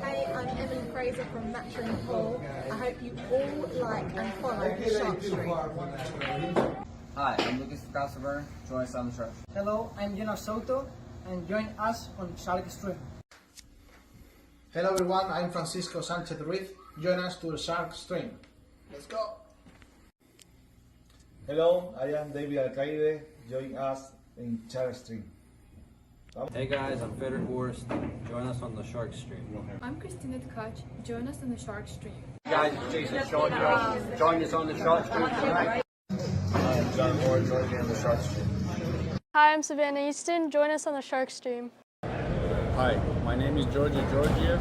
Hey, I'm Emily Fraser from Matchroom Pool. I hope you all like and follow the Shark Stream. Hi, I'm Lucas Christopher. Join us on the Shark Stream. Hello, I'm Jonas Soto, and join us on Shark Stream. Hello everyone, I'm Francisco Sanchez Ruiz. Join us to the Shark Stream. Let's go! Hello, I am David Alcaide. Join us in Shark Stream. Hey guys, I'm Frederick Horst. Join us on the Shark Stream. I'm Christina Tkach. Join us on the Shark Stream. Hey guys, it's Jason Shawdrop. Join us on the Shark Stream tonight. I am John Moore. Join me on the Shark Stream. Hi, I'm Savannah Easton. Join us on the Shark Stream. Hi, my name is Georgia Georgiev,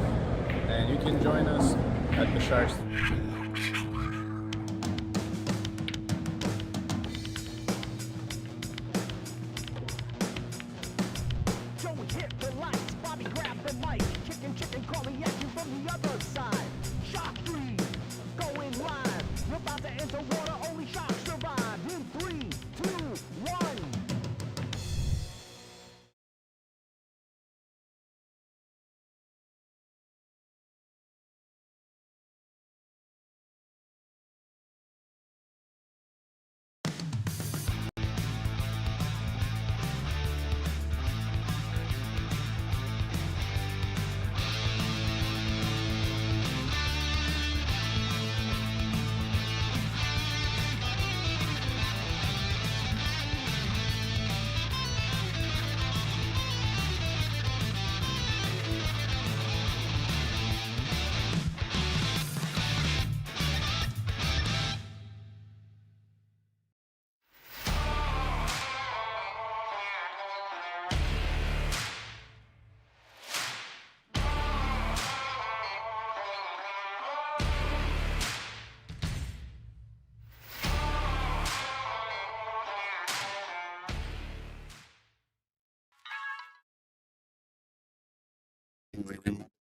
and you can join us at the Shark Stream. Chicken calling at you from the other side. Shark Stream, going live. You're about to enter water, only sharks survive. In 3, 2, 1.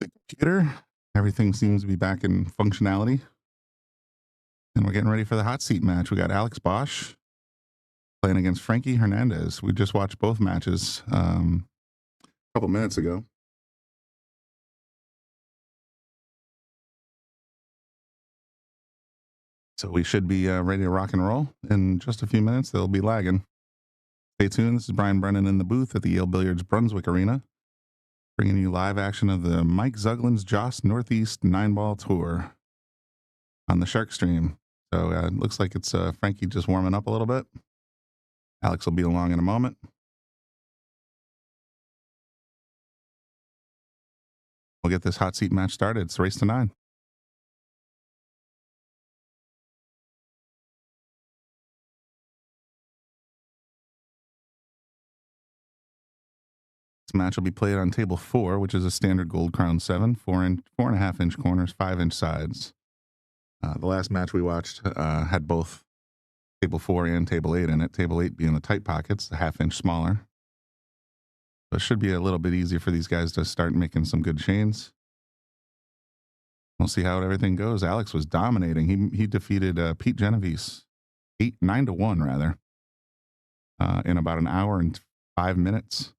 The computer, everything seems to be back in functionality, and we're getting ready for the hot seat match. We got Alex Bausch playing against Frankie Hernandez. We just watched both matches a couple minutes ago. So we should be ready to rock and roll in just a few minutes. They'll be lagging. Stay tuned. This is Brian Brennan in the booth at the Yale Billiards Brunswick Arena, bringing you live action of the Mike Zuglan's Joss Northeast 9-ball tour on the Shark Stream. So it looks like it's Frankie just warming up a little bit. Alex will be along in a moment. We'll get this hot seat match started. It's race to 9. This match will be played on table 4, which is a standard Gold Crown 7, 4.5 inch corners, 5 inch sides. The last match we watched had both table 4 and table 8 in it. Table 8 being the tight pockets, the 1/2 inch smaller. So it should be a little bit easier for these guys to start making some good chains. We'll see how everything goes. Alex was dominating. He defeated Pete Genovese 9-1 rather in about an hour and 5 minutes.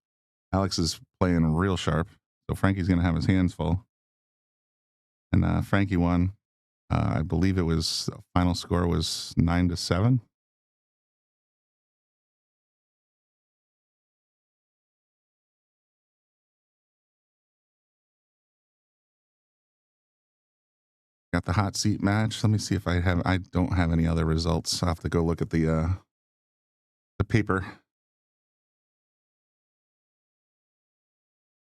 Alex is playing real sharp, so Frankie's going to have his hands full. And Frankie won. I believe it was, the final score was 9-7. Got the hot seat match. Let me see if I don't have any other results. I'll have to go look at the paper.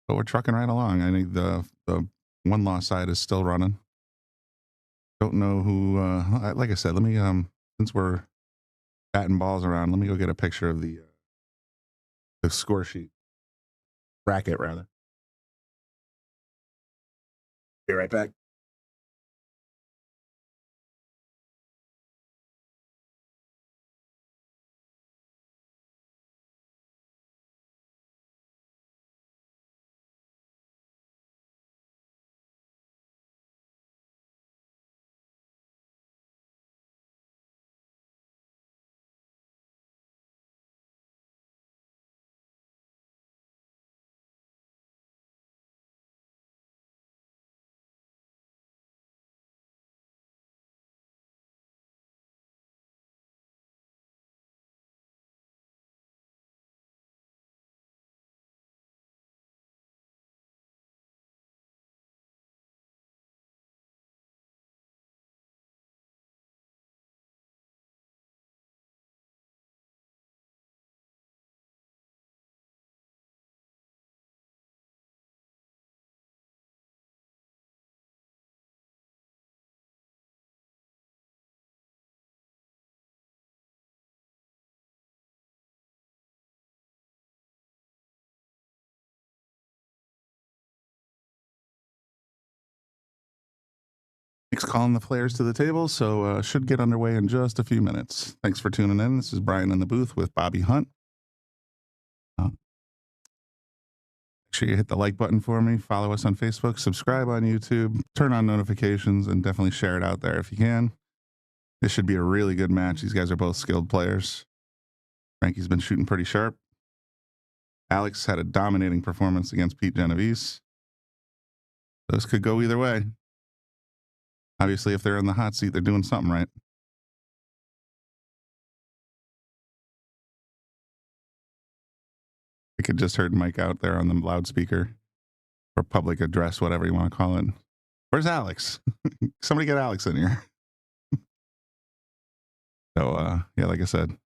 But we're trucking right along. I think the one loss side is still running. Don't know who, like I said, let me, since we're batting balls around, let me go get a picture of the score sheet. Bracket, rather. Be right back. Mike's calling the players to the table, so should get underway in just a few minutes. Thanks for tuning in. This is Brian in the booth with Bobby Hunt. Make sure you hit the like button for me, follow us on Facebook, subscribe on YouTube, turn on notifications, and definitely share it out there if you can. This should be a really good match. These guys are both skilled players. Frankie's been shooting pretty sharp. Alex had a dominating performance against Pete Genovese. Those could go either way. Obviously, if they're in the hot seat, they're doing something right. I could just heard Mike out there on the loudspeaker or public address, whatever you want to call it. Where's Alex? Somebody get Alex in here. So, yeah, like I said.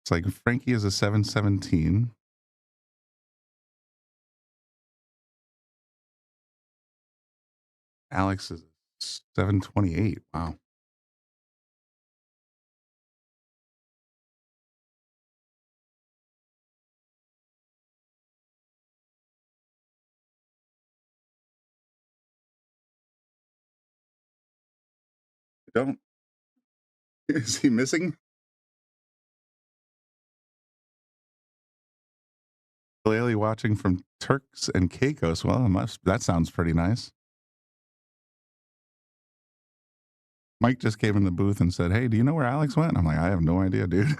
It's like Frankie is a 717. Alex is 728. Wow. Don't. Is he missing? Lately watching from Turks and Caicos. Well, that sounds pretty nice. Mike just came in the booth and said, "Hey, do you know where Alex went?" I'm like, I have no idea, dude.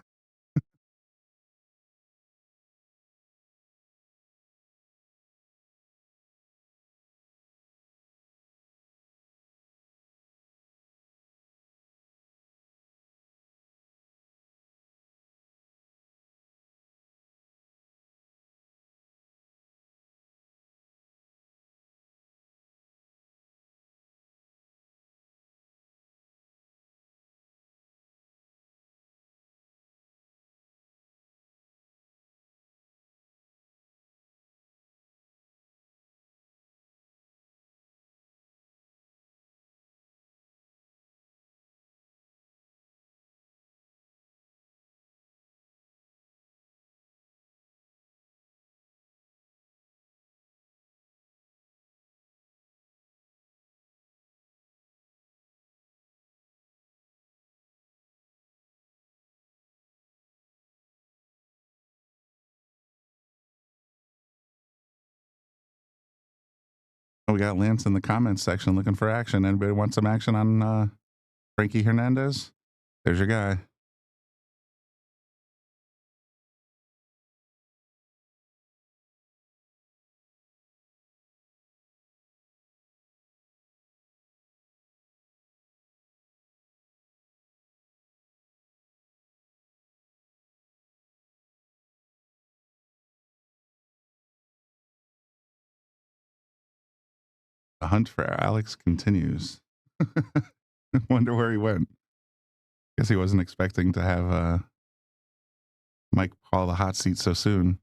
We got Lance in the comments section looking for action. Anybody want some action on Frankie Hernandez? There's your guy. The hunt for Alex continues. Wonder where he went. Guess he wasn't expecting to have Mike call the hot seat so soon.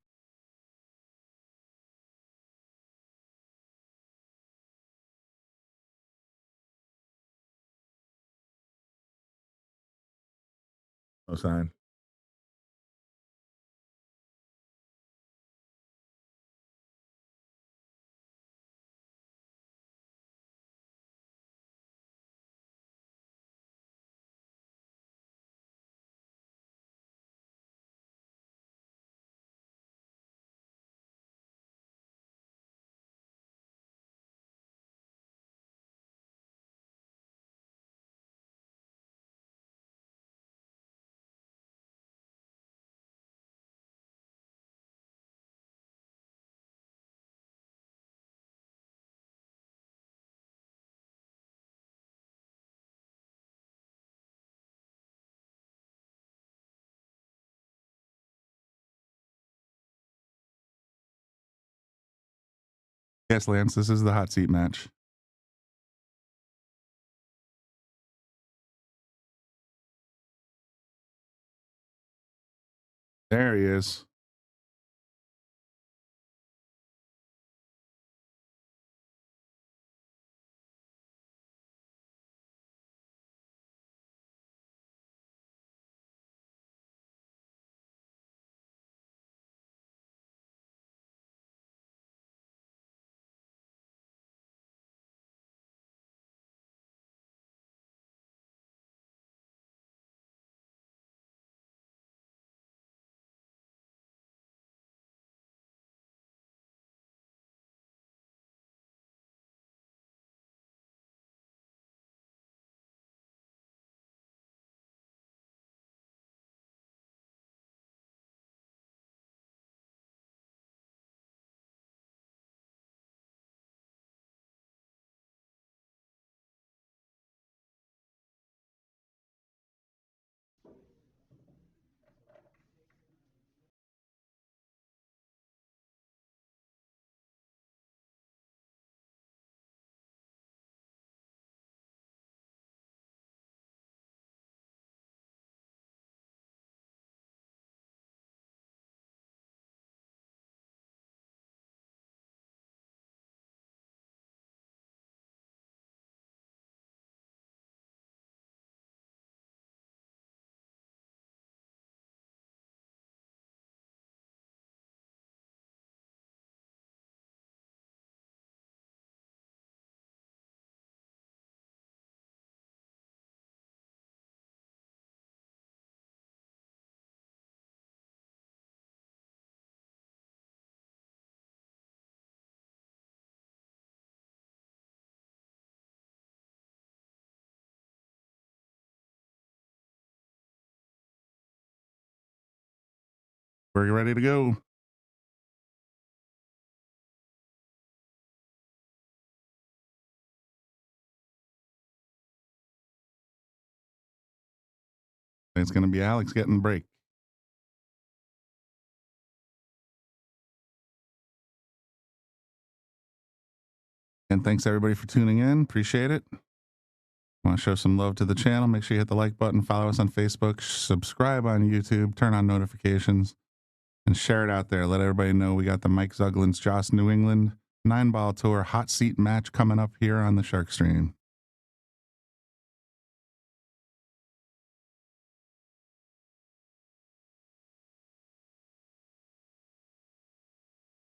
No sign. Yes, Lance, this is the hot seat match. There he is. We're ready to go. It's going to be Alex getting the break. And thanks everybody for tuning in. Appreciate it. Want to show some love to the channel? Make sure you hit the like button, follow us on Facebook, subscribe on YouTube, turn on notifications, and share it out there. Let everybody know we got the Mike Zuglan's Joss New England 9-ball tour hot seat match coming up here on the Shark Stream.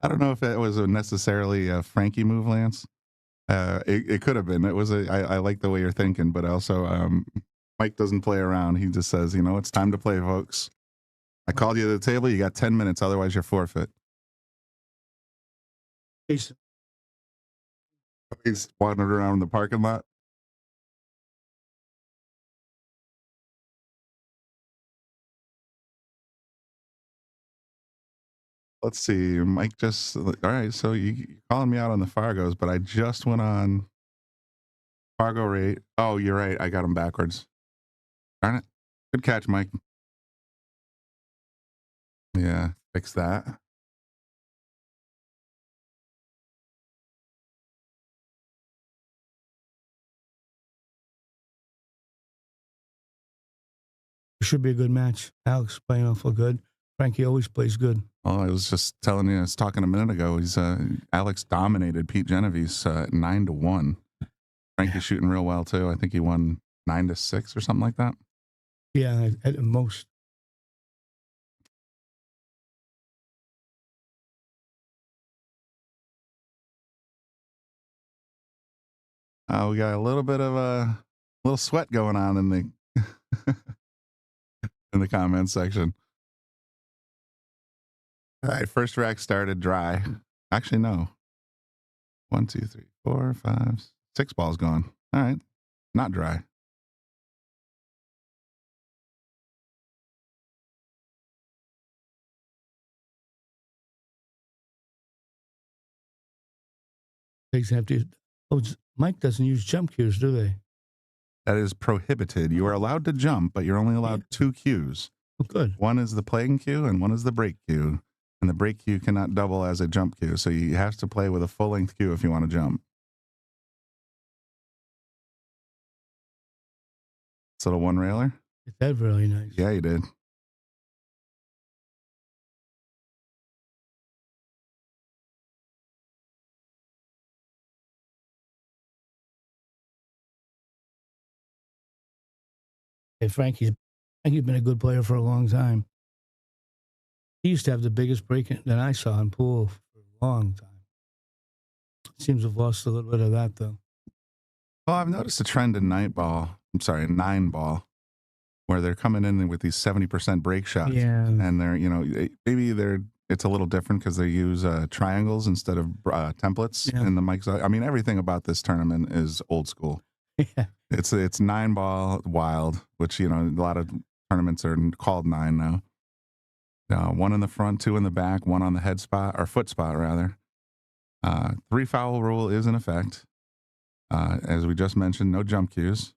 I don't know if it was necessarily a Frankie move, Lance. It could have been. It was I like the way you're thinking, but also Mike doesn't play around. He just says, you know, it's time to play, folks. I called you to the table. You got 10 minutes. Otherwise, you're forfeit. He's wandered around the parking lot. Let's see. Mike just, all right. So you're calling me out on the Fargos, but I just went on Fargo rate. Oh, you're right. I got them backwards. Darn it. Good catch, Mike. Yeah, fix that. It should be a good match. Alex playing awful good. Frankie always plays good. Oh, I was just telling you, I was talking a minute ago. He's Alex dominated Pete Genovese 9-1. Frankie's shooting real well too. I think he won 9-6 or something like that. Yeah, at most. We got a little bit of a little sweat going on in the in the comments section. All right, first rack started dry. Actually, no. 1, 2, 3, 4, 5, 6 balls gone. All right, not dry. They have to. Oh, Mike doesn't use jump cues, do they? That is prohibited. You are allowed to jump, but you're only allowed 2 cues. Oh, good. One is the playing cue, and one is the break cue. And the break cue cannot double as a jump cue, so you have to play with a full-length cue if you want to jump. So the one railer? That's really nice. Yeah, you did. Hey, Frankie's been a good player for a long time. He used to have the biggest break that I saw in pool for a long time. Seems to have lost a little bit of that, though. Well, I've noticed a trend in nine ball, where they're coming in with these 70% break shots. Yeah. And they're, it's a little different because they use triangles instead of templates in the mics. I mean, everything about this tournament is old school. Yeah. It's 9 ball wild, which, a lot of tournaments are called 9 now. 1 in the front, 2 in the back, 1 on the head spot, or foot spot, rather. 3 foul rule is in effect. As we just mentioned, no jump cues.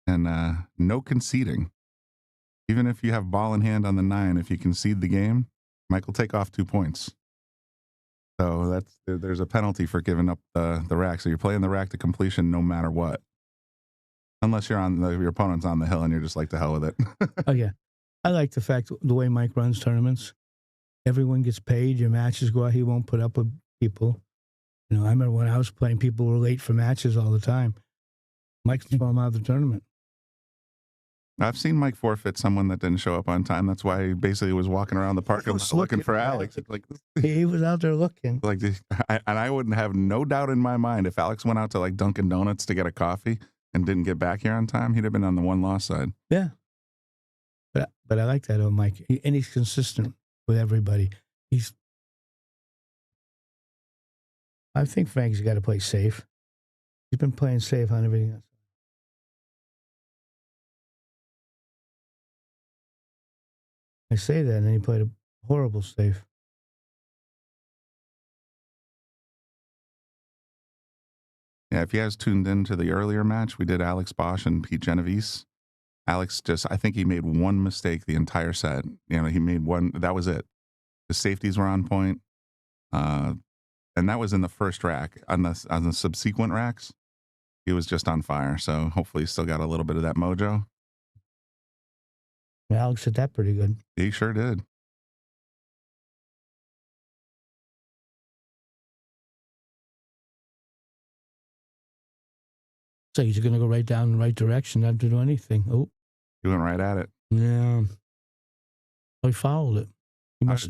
And no conceding. Even if you have ball in hand on the 9, if you concede the game, Mike will take off 2 points. So there's a penalty for giving up the rack. So you're playing the rack to completion no matter what. Unless you're your opponent's on the hill and you're just like, the hell with it. Oh, yeah. I like the fact the way Mike runs tournaments. Everyone gets paid. Your matches go out. He won't put up with people. I remember when I was playing, people were late for matches all the time. Mike's throw them out of the tournament. I've seen Mike forfeit someone that didn't show up on time. That's why he basically was walking around the parking lot looking for Alex. He was out there looking. And I wouldn't have no doubt in my mind if Alex went out to Dunkin' Donuts to get a coffee and didn't get back here on time, he'd have been on the 1-loss side. Yeah. But I like that, Mike. And he's consistent with everybody. I think Frank's got to play safe. He's been playing safe on everything else. I say that, and then he played a horrible safe. Yeah, if you guys tuned in to the earlier match, we did Alex Bausch and Pete Genovese. Alex I think he made one mistake the entire set. He made one, that was it. The safeties were on point. And that was in the first rack. On the subsequent racks, he was just on fire. So hopefully he still got a little bit of that mojo. Alex did that pretty good. He sure did. So he's going to go right down the right direction, not to do anything. Oh. He went right at it. Yeah. He fouled it. He must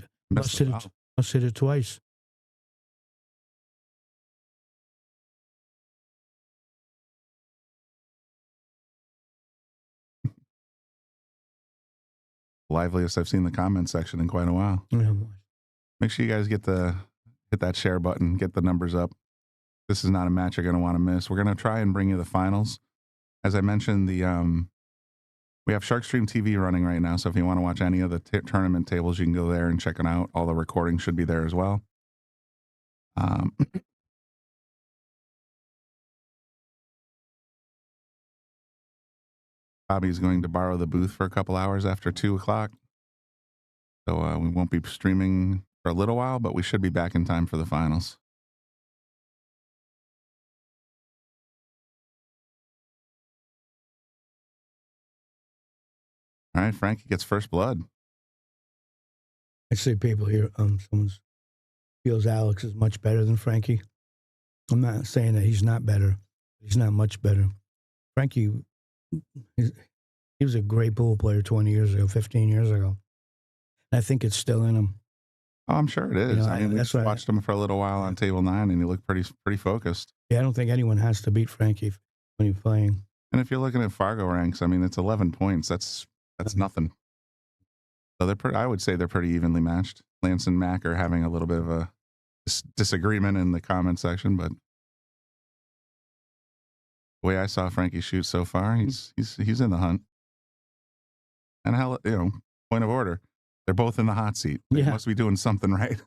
hit it twice. Liveliest I've seen the comment section in quite a while. Yeah. Make sure you guys hit that share button, get the numbers up. This is not a match you're going to want to miss. We're going to try and bring you the finals. As I mentioned, we have Sharkstream TV running right now, so if you want to watch any of the tournament tables, you can go there and check it out. All the recordings should be there as well. Bobby's going to borrow the booth for a couple hours after 2 o'clock. So we won't be streaming for a little while, but we should be back in time for the finals. All right, Frankie gets first blood. I see people here. Someone feels Alex is much better than Frankie. I'm not saying that he's not better. He's not much better. Frankie, he was a great pool player 20 years ago, 15 years ago. And I think it's still in him. Oh, I'm sure it is. I just watched him for a little while on table 9, and he looked pretty focused. Yeah, I don't think anyone has to beat Frankie when you're playing. And if you're looking at Fargo ranks, it's 11 points. That's nothing. So I would say they're pretty evenly matched. Lance and Mac are having a little bit of a disagreement in the comment section, but the way I saw Frankie shoot so far, he's in the hunt. And point of order, they're both in the hot seat. They must be doing something right.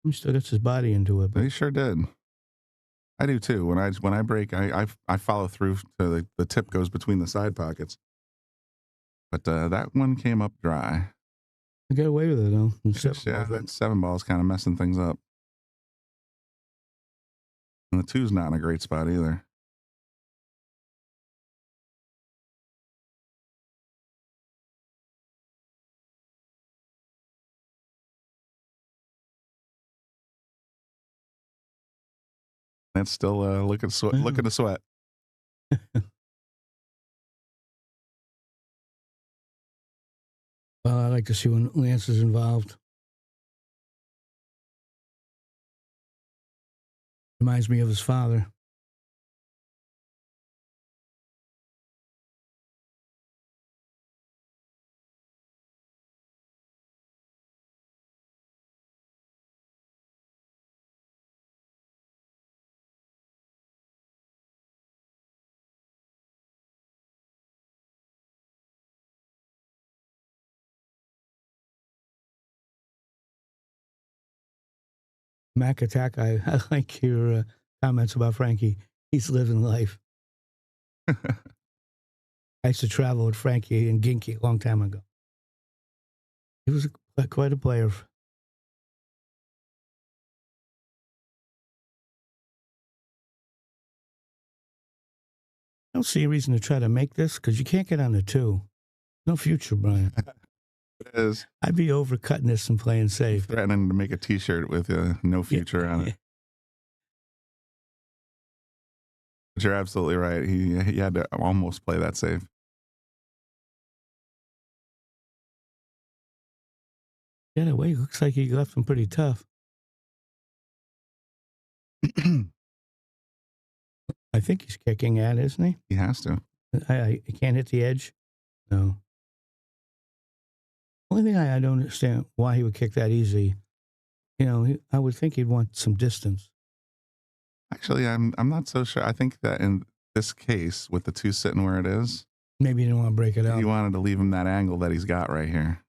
He still gets his body into it. But he sure did. I do too. When I break, I follow through to the tip goes between the side pockets. But that one came up dry. I got away with it though. That 7 ball's kind of messing things up. And the 2's not in a great spot either. It's still looking to sweat. Well, I like to see when Lance is involved. Reminds me of his father. Mac Attack, I like your comments about Frankie. He's living life. I used to travel with Frankie in Ginky a long time ago. He was quite a player. I don't see a reason to try to make this because you can't get on the 2. No future, Brian. It is. I'd be overcutting this and playing safe. Threatening to make a T-shirt with no future on it. But you're absolutely right. He had to almost play that safe. Yeah, the way it looks like he left him pretty tough. I think he's kicking at, isn't he? He has to. He can't hit the edge. No. Only thing I don't understand why he would kick that easy. You know, I would think he'd want some distance. Actually, I'm not so sure. I think that in this case, with the 2 sitting where it is, maybe he didn't want to break it up. He wanted to leave him that angle that he's got right here.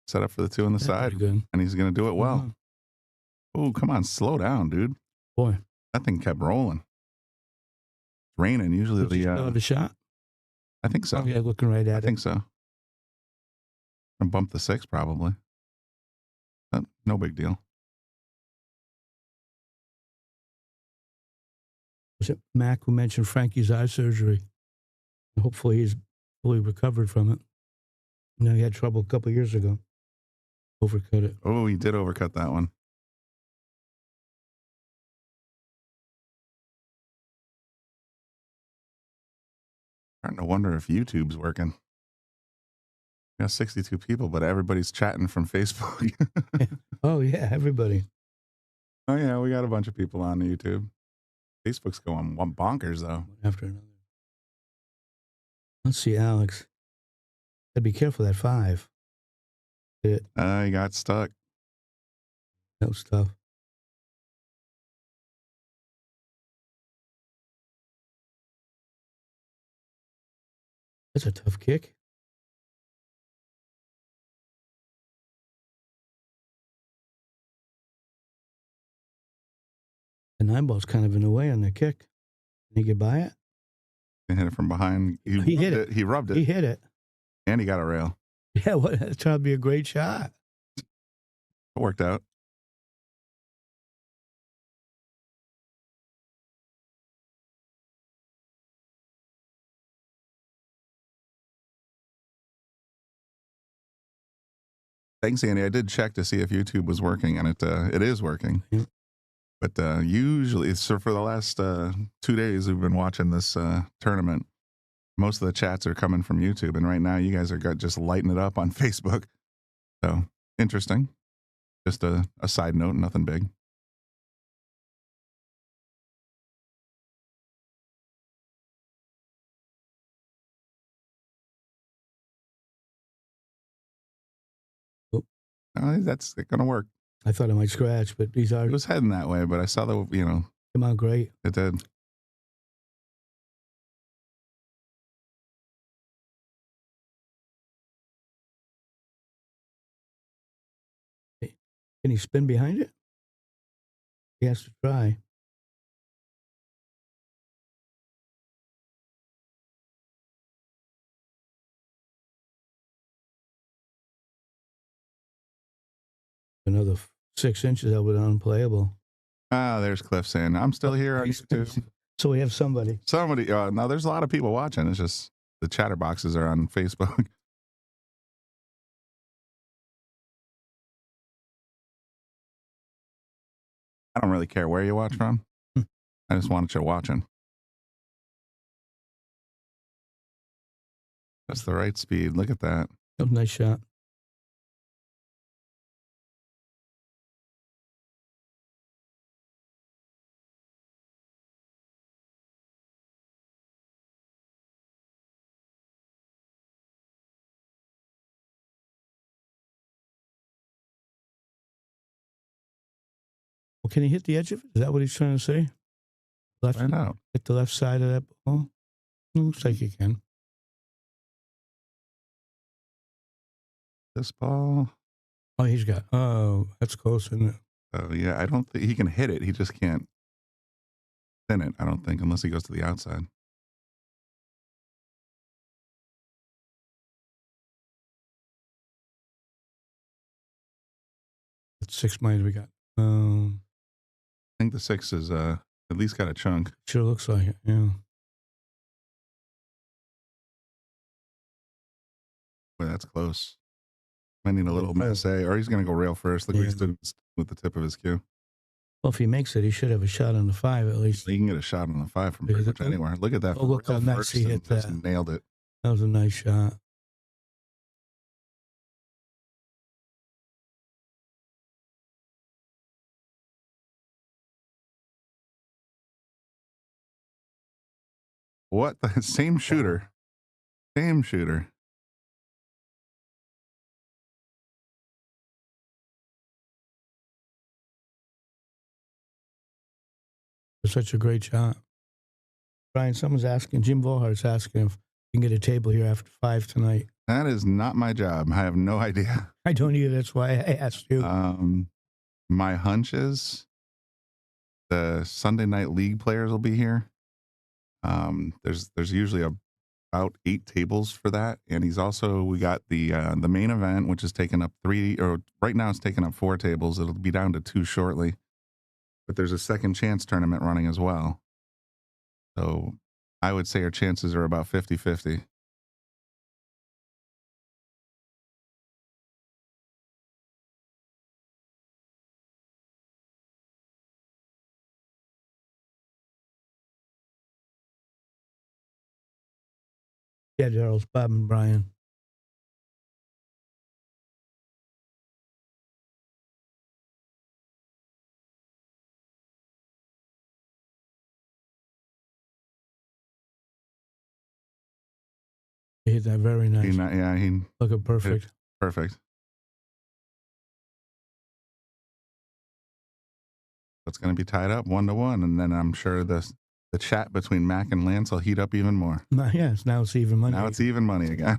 Set up for the 2 on the side, and he's going to do it well. Oh, come on, slow down, dude. Boy, that thing kept rolling. It's raining. Usually the shot. I think so. Oh, yeah, looking right at it. I think so. And bump the 6 probably. But no big deal. Was it Mac who mentioned Frankie's eye surgery? Hopefully he's fully recovered from it. You know, he had trouble a couple of years ago. Overcut it. Oh, he did overcut that one. Starting to wonder if YouTube's working. We got 62 people, but everybody's chatting from Facebook. Oh, yeah, everybody. Oh, yeah, we got a bunch of people on YouTube. Facebook's going bonkers, though. After another. Let's see, Alex. Gotta be careful that 5. He got stuck. No stuff. That's a tough kick. The 9 ball's kind of in the way on the kick. Can he get by it? He hit it from behind. He hit it. He rubbed it. He hit it. And he got a rail. Yeah, well, that's trying to be a great shot. It worked out. Thanks, Andy. I did check to see if YouTube was working, and it is working. Yeah. But usually, so for the last 2 days, we've been watching this tournament. Most of the chats are coming from YouTube, and right now, you guys are just lighting it up on Facebook. So interesting. Just a side note, nothing big. That's going to work. I thought it might scratch, but these are. It was heading that way, but I saw the, Come out great. It did. Can he spin behind it? He has to try. Another 6 inches, that would be unplayable. Ah, there's Cliff saying, I'm still here on YouTube. So we have somebody. Somebody, no, there's a lot of people watching. It's just the chatter boxes are on Facebook. I don't really care where you watch from. I just want you watching. That's the right speed. Look at that. Oh, nice shot. Well, can he hit the edge of it? Is that what he's trying to say? Left, Find out. hit the left side of that ball? Looks like he can. This ball. Oh, he's got. Oh, that's close, isn't it? Oh, yeah. I don't think he can hit it. He just can't thin it, I don't think, unless he goes to the outside. It's 6 miles we got. I think the 6 is at least got a chunk. Sure looks like it, yeah. Boy, that's close. Might need a little mess, or he's going to go rail first. Look what he's doing with the tip of his cue. Well, if he makes it, he should have a shot on the 5 at least. He can get a shot on the 5 from pretty much anywhere. Look at that. Oh, look how nice he hit that. Nailed it. That was a nice shot. What? The same shooter. Same shooter. It's such a great shot. Brian, someone's asking, Jim Volhart's asking if you can get a table here after 5 tonight. That is not my job. I have no idea. I don't either. That's why I asked you. My hunch is the Sunday night league players will be here. There's usually about 8 tables for that, and we got the main event, which is taking up 3, or right now it's taking up 4 tables. It'll be down to 2 shortly, but there's a second chance tournament running as well. So I would say our chances are about 50-50. Yeah, Daryl's Bob and Brian. He hit that very nice. He looking perfect. Perfect. It's going to be tied up 1-1, and then I'm sure the chat between Mac and Lance will heat up even more. Yes, now it's even money. Now it's even money again.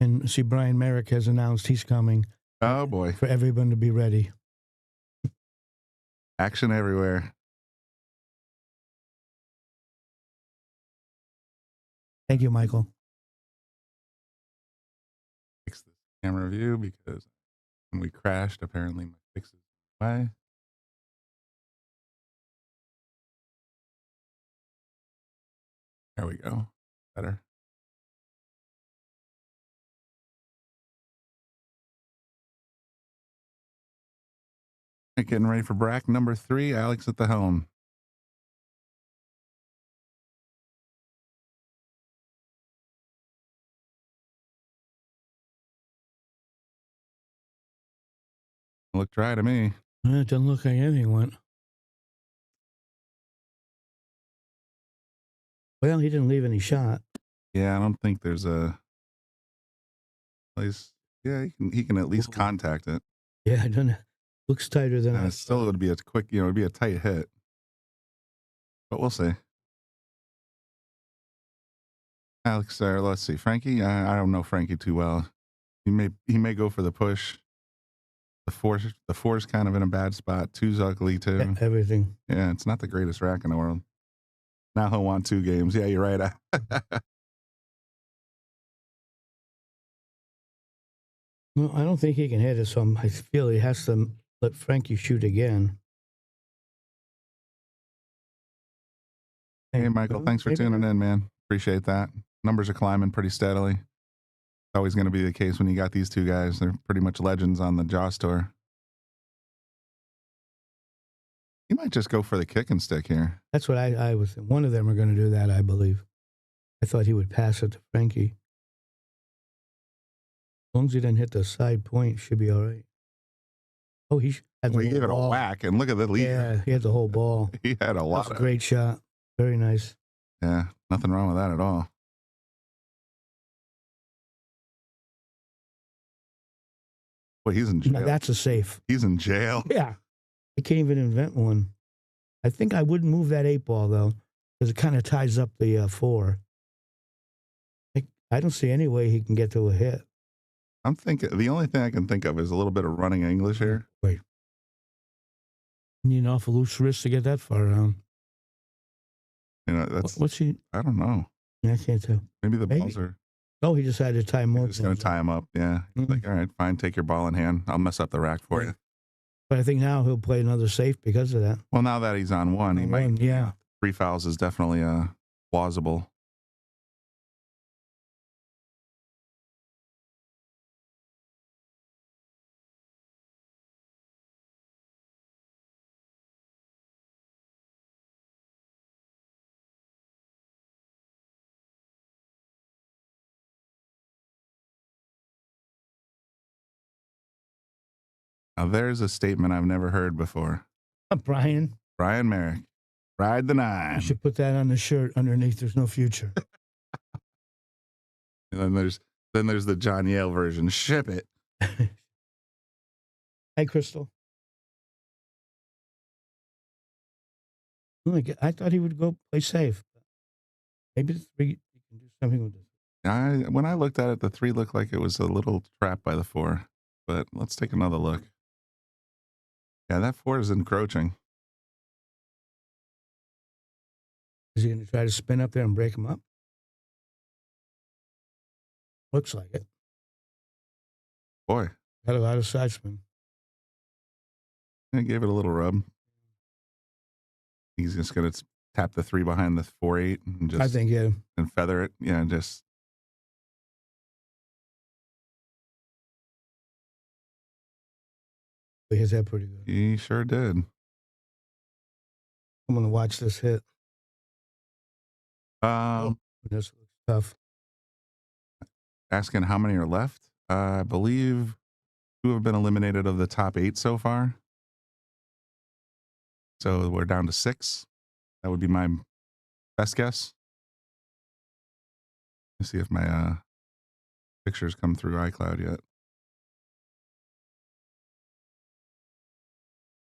And see, Brian Merrick has announced he's coming. Oh, boy. For everyone to be ready. Action everywhere. Thank you, Michael. Fix this camera view because when we crashed, apparently my fix is away. There we go. Better. Getting ready for Brack number 3. Alex at the helm. Looked dry to me. It doesn't look like anything went. Well, he didn't leave any shot. Yeah, I don't think there's a place. Yeah, he can at least contact it. Yeah, it doesn't. Looks tighter than I still would be a quick, it'd be a tight hit. But we'll see. Alex, let's see. Frankie, I don't know Frankie too well. He may go for the push. The four's kind of in a bad spot. 2's ugly too. Everything. Yeah, it's not the greatest rack in the world. Now he'll want 2 games. Yeah, you're right. No, I don't think he can hit it, so I feel he has to let Frankie shoot again. Hey, Michael, thanks for tuning in, man. Appreciate that. Numbers are climbing pretty steadily. It's always going to be the case when you got these two guys. They're pretty much legends on the Jaws Tour. He might just go for the kick and stick here. That's what I was. One of them are going to do that, I believe. I thought he would pass it to Frankie. As long as he didn't hit the side point, should be all right. Oh, he had Well, he gave it a whack, and look at the lead. Yeah, he had the whole ball. He had a lot. That's a great shot. Very nice. Yeah, nothing wrong with that at all. Well, he's in jail. Now, that's a safe. He's in jail. Yeah. I can't even invent one. I think I wouldn't move that 8-ball, though, because it kind of ties up the 4. I don't see any way he can get to a hit. I'm thinking, the only thing I can think of is a little bit of running English here. Wait. You need an awful loose wrist to get that far around. You know, that's. What's he? I don't know. I can't tell. Maybe the balls are. Oh, he decided to tie more. He's going to tie him up. Yeah. He's like, all right, fine. Take your ball in hand. I'll mess up the rack for you. But I think now he'll play another safe because of that. Well, now that he's on one, he might. Yeah. 3 fouls is definitely plausible. Now, there's a statement I've never heard before. Brian Merrick. Ride the 9. You should put that on the shirt underneath. There's no future. And then there's the John Yale version. Ship it. Hey, Crystal. I thought he would go play safe. Maybe the 3 you can do something with it. When I looked at it, the 3 looked like it was a little trapped by the 4. But let's take another look. Yeah, that 4 is encroaching. Is he going to try to spin up there and break him up? Looks like it. Boy. Got a lot of side spin. I gave it a little rub. He's just going to tap the 3 behind the 4-8 and just. I think, yeah. And feather it. Yeah, just. He hit that pretty good. He sure did. I'm going to watch this hit. This looks tough. Asking how many are left. I believe 2 have been eliminated of the top 8 so far. So we're down to 6. That would be my best guess. Let's see if my pictures come through iCloud yet.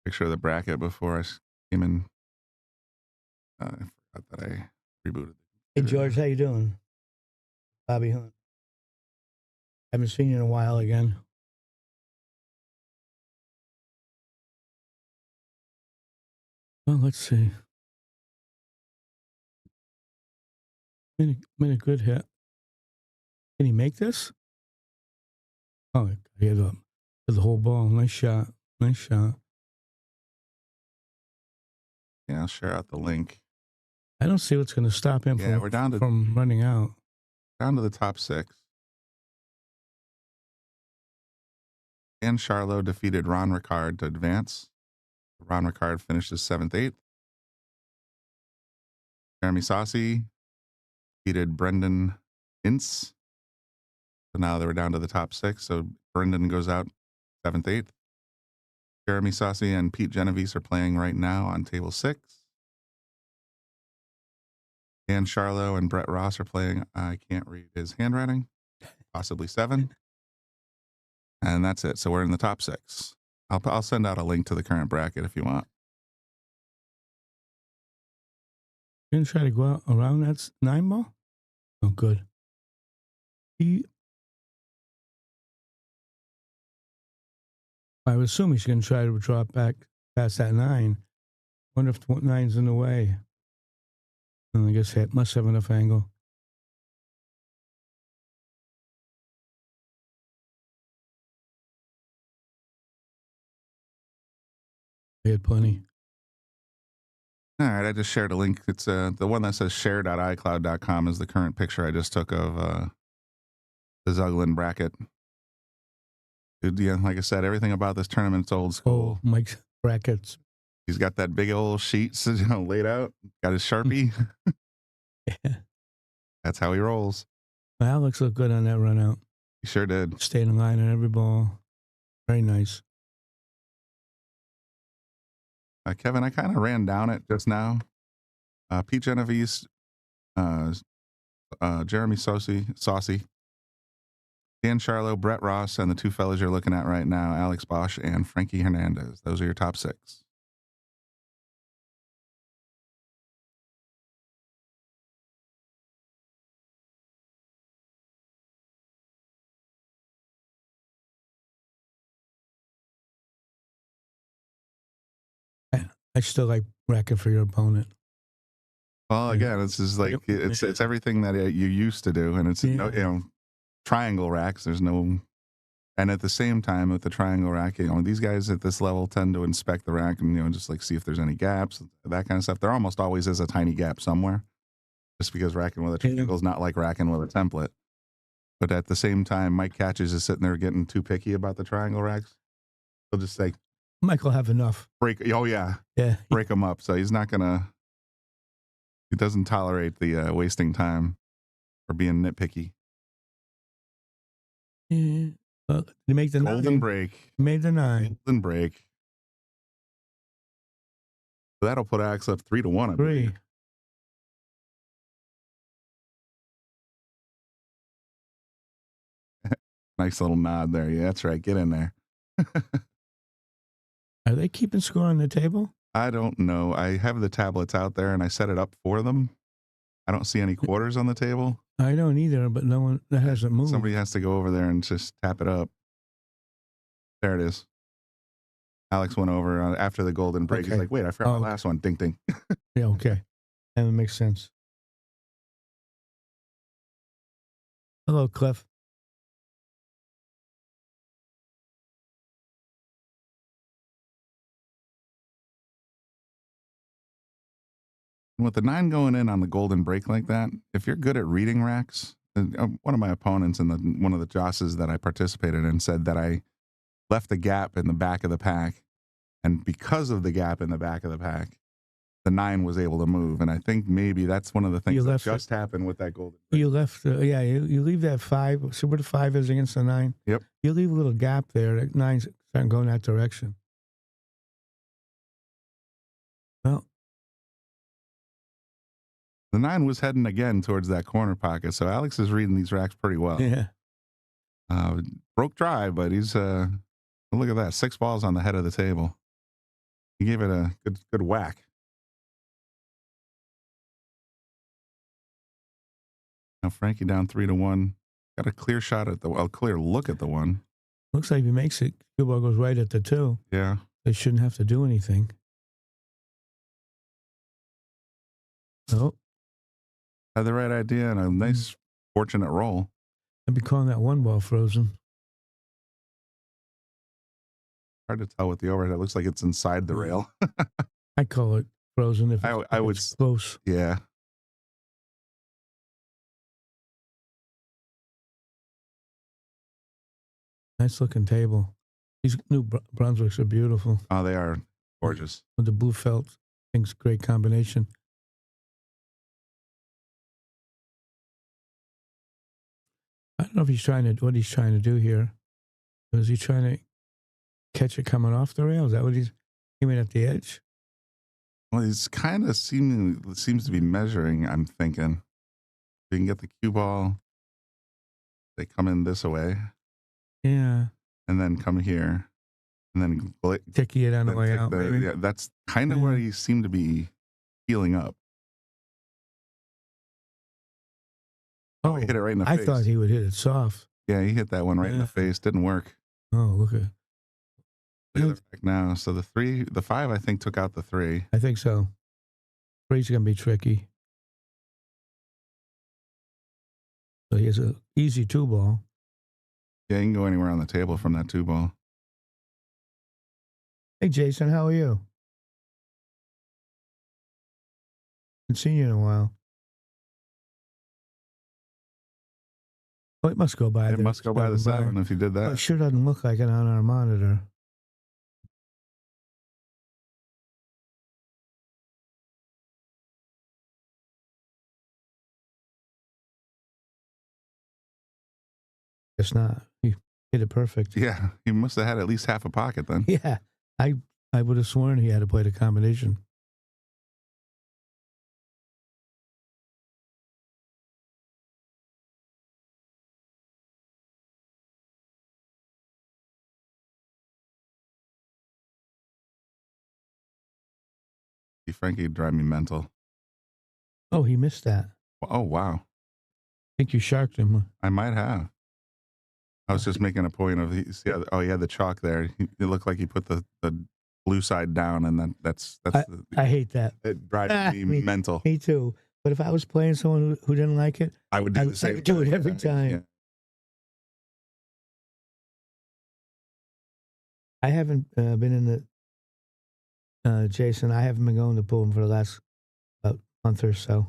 Picture of the bracket before I came in. I forgot that I rebooted. Hey, George, how you doing? Bobby Hunt. Haven't seen you in a while again. Well, let's see. Made a good hit. Can he make this? Oh, he had the whole ball. Nice shot. Nice shot. Yeah, I'll share out the link. I don't see what's going to stop him we're down to, from running out. Down to the top 6. Dan Charlo defeated Ron Ricard to advance. Ron Ricard finishes 7th, 8th. Jeremy Saucy defeated Brendan Ince. So now they were down to the top 6. So Brendan goes out 7th, 8th. Jeremy Saucy and Pete Genovese are playing right now on table 6. Dan Charlo and Brett Ross are playing. I can't read his handwriting. Possibly 7. And that's it. So we're in the top 6. I'll send out a link to the current bracket if you want. You're going to try to go out around that 9 ball? Oh, good. I would assume he's going to try to drop back past that 9. Wonder if 9's in the way. I guess he must have enough angle. I had plenty. All right, I just shared a link. It's the one that says share.icloud.com is the current picture I just took of the Zuglan bracket. Dude, yeah, like I said, everything about this tournament's old school. Oh, Mike's brackets. He's got that big old sheet laid out. Got his Sharpie. Yeah. That's how he rolls. Well, Alex looked good on that run out. He sure did. Stayed in line on every ball. Very nice. Kevin, I kind of ran down it just now. Pete Genovese, Jeremy Saucy, Dan Charlo, Brett Ross, and the two fellas you're looking at right now, Alex Bausch and Frankie Hernandez. Those are your top 6. I still like racket for your opponent. Well, again, this is like it's everything that you used to do, and it's triangle racks. There's no, and at the same time with the triangle rack, these guys at this level tend to inspect the rack and just like see if there's any gaps, that kind of stuff. There almost always is a tiny gap somewhere, just because racking with a triangle is not like racking with a template. But at the same time, Mike Catches is sitting there getting too picky about the triangle racks. He'll just say, Mike will have enough. break them up. So he's not gonna. He doesn't tolerate the wasting time or being nitpicky. Yeah. Well, they make the golden break. Made the 9. Golden break. So that'll put Alex up 3-1. I believe. Nice little nod there. Yeah, that's right. Get in there. Are they keeping score on the table? I don't know. I have the tablets out there and I set it up for them. I don't see any quarters on the table. I don't either, but no one that hasn't moved. Somebody has to go over there and just tap it up. There it is. Alex went over after the golden break. Okay. He's like, wait, I forgot my last one. Ding, ding. Yeah, okay. That makes sense. Hello, Cliff. With the 9 going in on the golden break like that, if you're good at reading racks, one of my opponents in one of the josses that I participated in said that I left a gap in the back of the pack, and because of the gap in the back of the pack, the 9 was able to move. And I think maybe that's one of the things that just happened with that golden break. You left, you leave that 5. See where the 5 is against the 9? Yep. You leave a little gap there. That 9's starting to go in that direction. Well, the 9 was heading again towards that corner pocket, so Alex is reading these racks pretty well. Yeah. Broke dry, but he's look at that, 6 balls on the head of the table. He gave it a good whack. Now Frankie down 3-1. Got a clear shot at clear look at the 1. Looks like if he makes it, cue ball goes right at the 2. Yeah. They shouldn't have to do anything. Oh. Had the right idea and a nice, fortunate roll. I'd be calling that 1 ball frozen. Hard to tell with the overhead. It looks like it's inside the rail. I call it frozen if I would it's close. Yeah. Nice looking table. These new Brunswicks are beautiful. Oh, they are gorgeous. With the blue felt, I think it's a great combination. I don't know if what he's trying to do here. Is he trying to catch it coming off the rail? Is that what he's aiming at the edge? Well, he's kind of seems to be measuring, I'm thinking. If you can get the cue ball, they come in this way. Yeah. And then come here. And then ticky it on the way out. Yeah, that's kind of where he seemed to be healing up. Oh, he hit it right in the face. I thought he would hit it soft. Yeah, he hit that one right in the face. Didn't work. Oh, look at it. Now, so the 5, I think, took out the 3. I think so. 3's going to be tricky. So he has an easy 2 ball. Yeah, you can go anywhere on the table from that 2 ball. Hey, Jason, how are you? Haven't seen you in a while. Oh, it must go by. It must go by the 7 if you did that. Well, it sure doesn't look like it on our monitor. It's not. He hit it perfect. Yeah, he must have had at least half a pocket then. Yeah, I would have sworn he had to play the combination. Frankie would drive me mental. Oh, he missed that. Oh, wow. I think you sharked him. I might have. I was just making a point of, he had the chalk there. It looked like he put the blue side down, and that's I hate that. It drives me mental. Me too. But if I was playing someone who didn't like it, I would do the same. I would do it every time. Yeah. I haven't been in the Jason. I haven't been going to pool for the last month or so.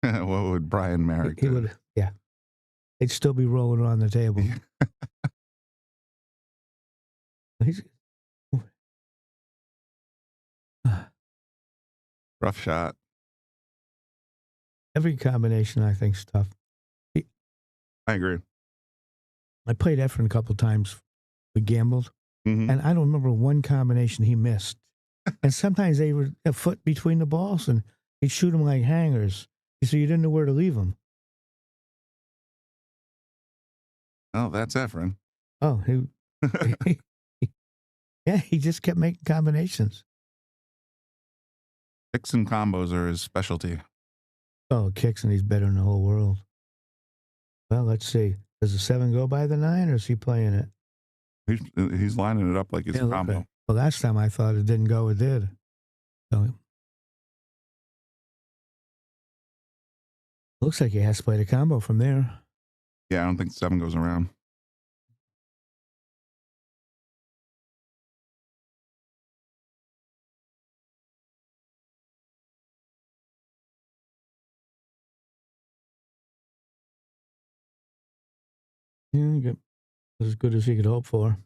What would Brian Merrick do? He would, yeah. They'd still be rolling around the table. Rough shot. Every combination, I think, is tough. I agree. I played Efren a couple of times. We gambled, and I don't remember one combination he missed. And sometimes they were a foot between the balls, and he'd shoot them like hangers. So you didn't know where to leave them. Oh, that's Efren. Oh, yeah, he just kept making combinations. Kicks and combos are his specialty. Oh, kicks, and he's better than the whole world. Well, let's see. Does the 7 go by the 9, or is he playing it? He's lining it up like it's a combo. Okay. Well, last time I thought it didn't go, it did. So looks like he has to play the combo from there. Yeah, I don't think 7 goes around. Yeah, as good as he could hope for.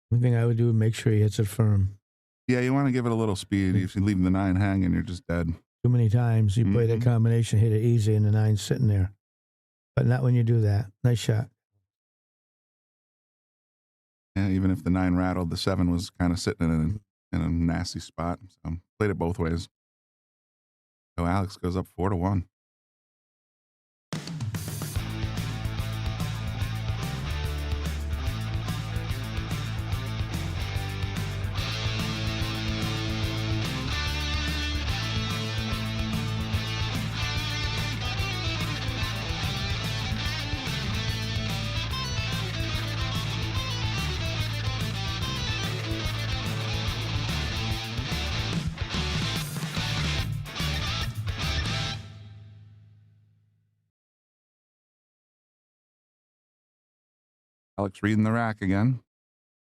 One thing I would do is make sure he hits it firm. Yeah, you want to give it a little speed. If you leave the 9 hanging, you're just dead. Too many times you play that combination, hit it easy, and the 9's sitting there. But not when you do that. Nice shot. Yeah, even if the 9 rattled, the 7 was kind of sitting in a nasty spot. So played it both ways. So Alex goes up 4-1. Alex reading the rack again.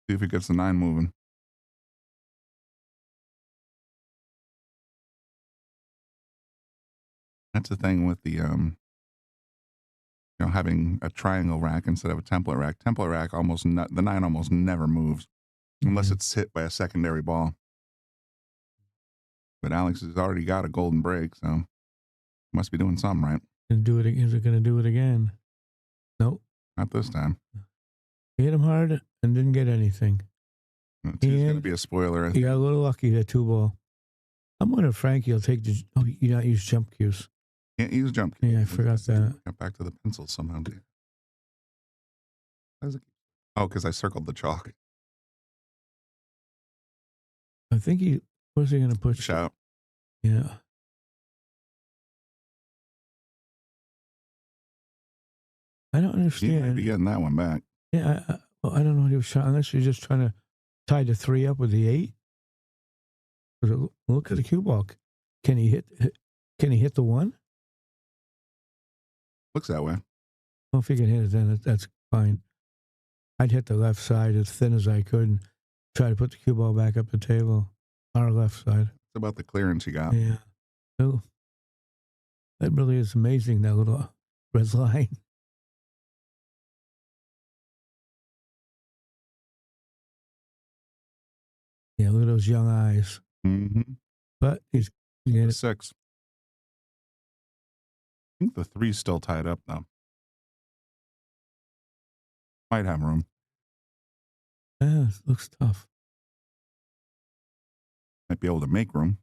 See if he gets the 9 moving. That's the thing with the having a triangle rack instead of a template rack. Template rack the 9 almost never moves unless it's hit by a secondary ball. But Alex has already got a golden break, so must be doing something right. Is it going to do it again? Nope. Not this time. He hit him hard and didn't get anything. It's going to be a spoiler. He got a little lucky, that 2 ball. I'm wondering if Frankie will take the... Oh, you not use jump cues. Can't use jump cues. Yeah, I forgot that. Got back to the pencil somehow. Oh, because I circled the chalk. I think where's he going to push? Out. Yeah. I don't He might understand. be getting that one back. Yeah, well, I don't know what he was trying. Unless you're just trying to tie the 3 up with the 8. Look at the cue ball. Can he hit? Can he hit the 1? Looks that way. Well, if he can hit it, then that's fine. I'd hit the left side as thin as I could and try to put the cue ball back up the table. Our left side. It's about the clearance you got. Yeah. So, that really is amazing, that little red line. Yeah, look at those young eyes. Mm-hmm. But he's getting The 6. I think the 3's still tied up, though. Might have room. Yeah, it looks tough. Might be able to make room.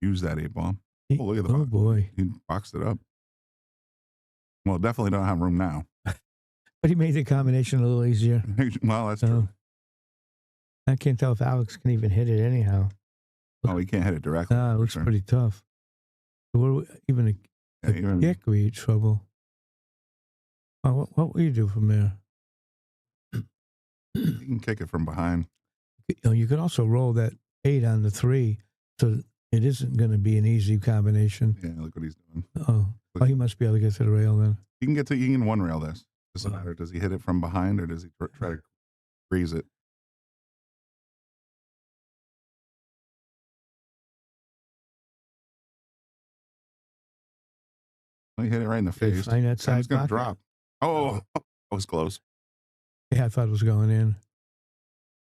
Use that 8 ball. Oh, look at the box. Boy. He boxed it up. Well, definitely don't have room now. But he made the combination a little easier. Well, that's true. I can't tell if Alex can even hit it anyhow. Oh, he can't hit it directly. No, it looks pretty tough. Even a kick, we eat trouble. Oh, what will you do from there? You can kick it from behind. You could also roll that 8 on the 3, so it isn't going to be an easy combination. Yeah, look what he's doing. Oh, he must be able to get to the rail then. You can one rail this. Doesn't matter. Does he hit it from behind or does he try to freeze it? Well, he hit it right in the face. Find that side He's going to pocket? drop. Oh, that was close. Yeah, I thought it was going in.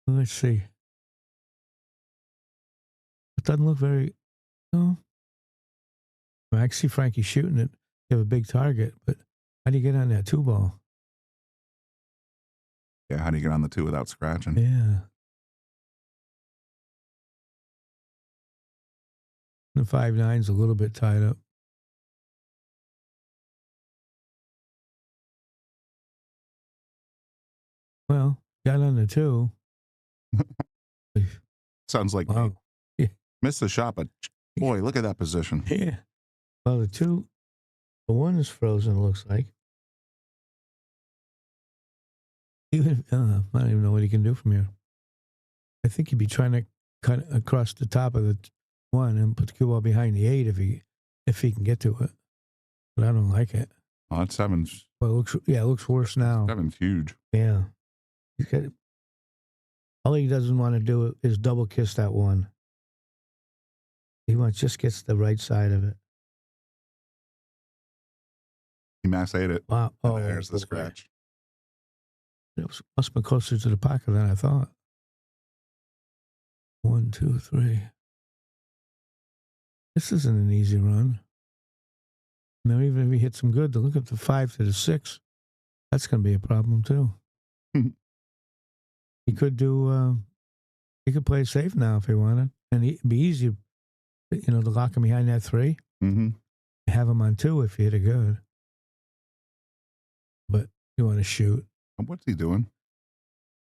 Let's see. It doesn't look very. No. I can see Frankie shooting it. You have a big target, but how do you get on that 2 ball? Yeah, how do you get on the 2 without scratching? Yeah. The 5-9's a little bit tied up. Well, got on the 2. Sounds like wow. Yeah. Missed the shot, but boy, look at that position. Yeah. Well, the 1 is frozen, it looks like. Even I don't even know what he can do from here. I think he'd be trying to cut across the top of the 1 and put the cue ball behind the 8 if he can get to it. But I don't like it. Oh, that 7's. Well, it looks worse now. 7's huge. Yeah. All he doesn't want to do is double kiss that 1. He just gets the right side of it. He mass ate it. Wow. Oh, there's the scratch. It must have been closer to the pocket than I thought. 1, 2, 3. This isn't an easy run. Now, even if he hits some good, to look at the 5 to the 6, that's going to be a problem too. He could do. He could play safe now if he wanted, and it'd be easy, to lock him behind that 3. Mm-hmm. Have him on 2 if he hit it good. But you want to shoot. What's he doing?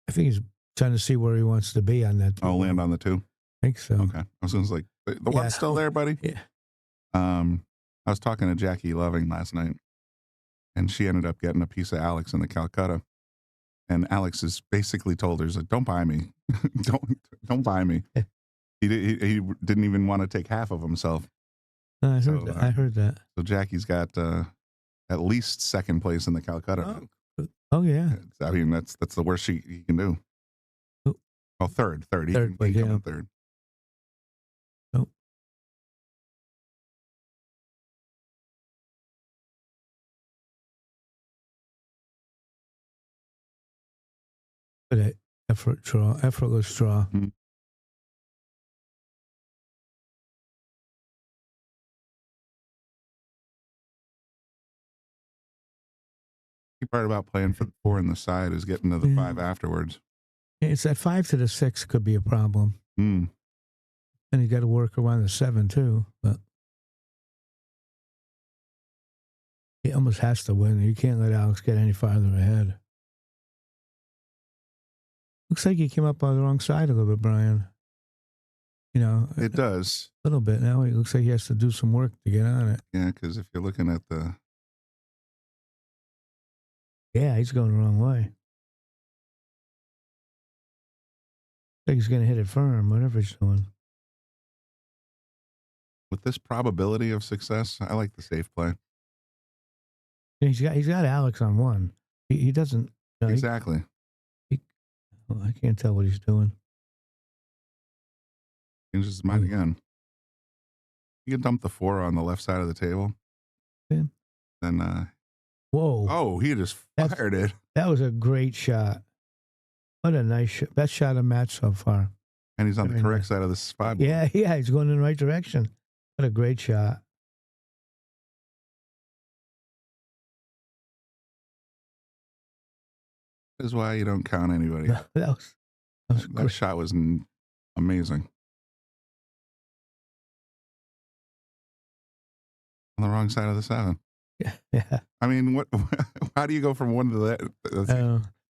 I think he's trying to see where he wants to be on that 2. Oh, land on the 2? I think so. Okay. I was going to say, the 1's still there, buddy? Yeah. I was talking to Jackie Loving last night, and she ended up getting a piece of Alex in the Calcutta. And Alex has basically told her, don't buy me. don't buy me. He didn't even want to take half of himself. No, I heard that. So Jackie's got at least 2nd place in the Calcutta. Oh yeah. I mean, that's the worst he can do. Oh, third. He can come in 3rd. Oh. But effortless draw. Mm-hmm. The part about playing for the 4 in the side is getting to the 5 afterwards. It's that 5 to the 6 could be a problem. Mm. And you got to work around the 7 too. But he almost has to win. You can't let Alex get any farther ahead. Looks like he came up on the wrong side a little bit, Brian. It does. A little bit now. It looks like he has to do some work to get on it. Yeah, because if you're looking at the Yeah, he's going the wrong way. I think he's going to hit it firm, whatever he's doing. With this probability of success, I like the safe play. He's got Alex on one. He doesn't. Exactly. I can't tell what he's doing. Changes his mind again. You can dump the 4 on the left side of the table. Yeah. Then, whoa. Oh, he just fired it. That was a great shot. What a nice shot. Best shot of the match so far. And he's on the correct side of the spot. Yeah, he's going in the right direction. What a great shot. This is why you don't count anybody. That shot was amazing. On the wrong side of the 7. Yeah. I mean, what? How do you go from one to that?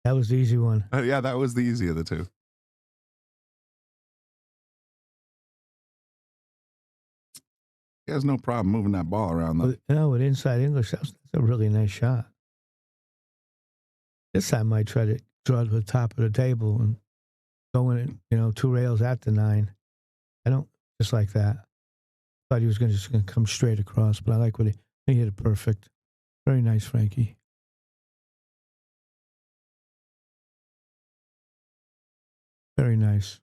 That was the easy one. Yeah, that was the easy of the two. He has no problem moving that ball around, though. With inside English, that's a really nice shot. This time I might try to draw to the top of the table and go in, 2 rails at the 9. I don't just like that. Thought he was just going to come straight across, but I like what he hit it perfect. Very nice, Frankie. Very nice.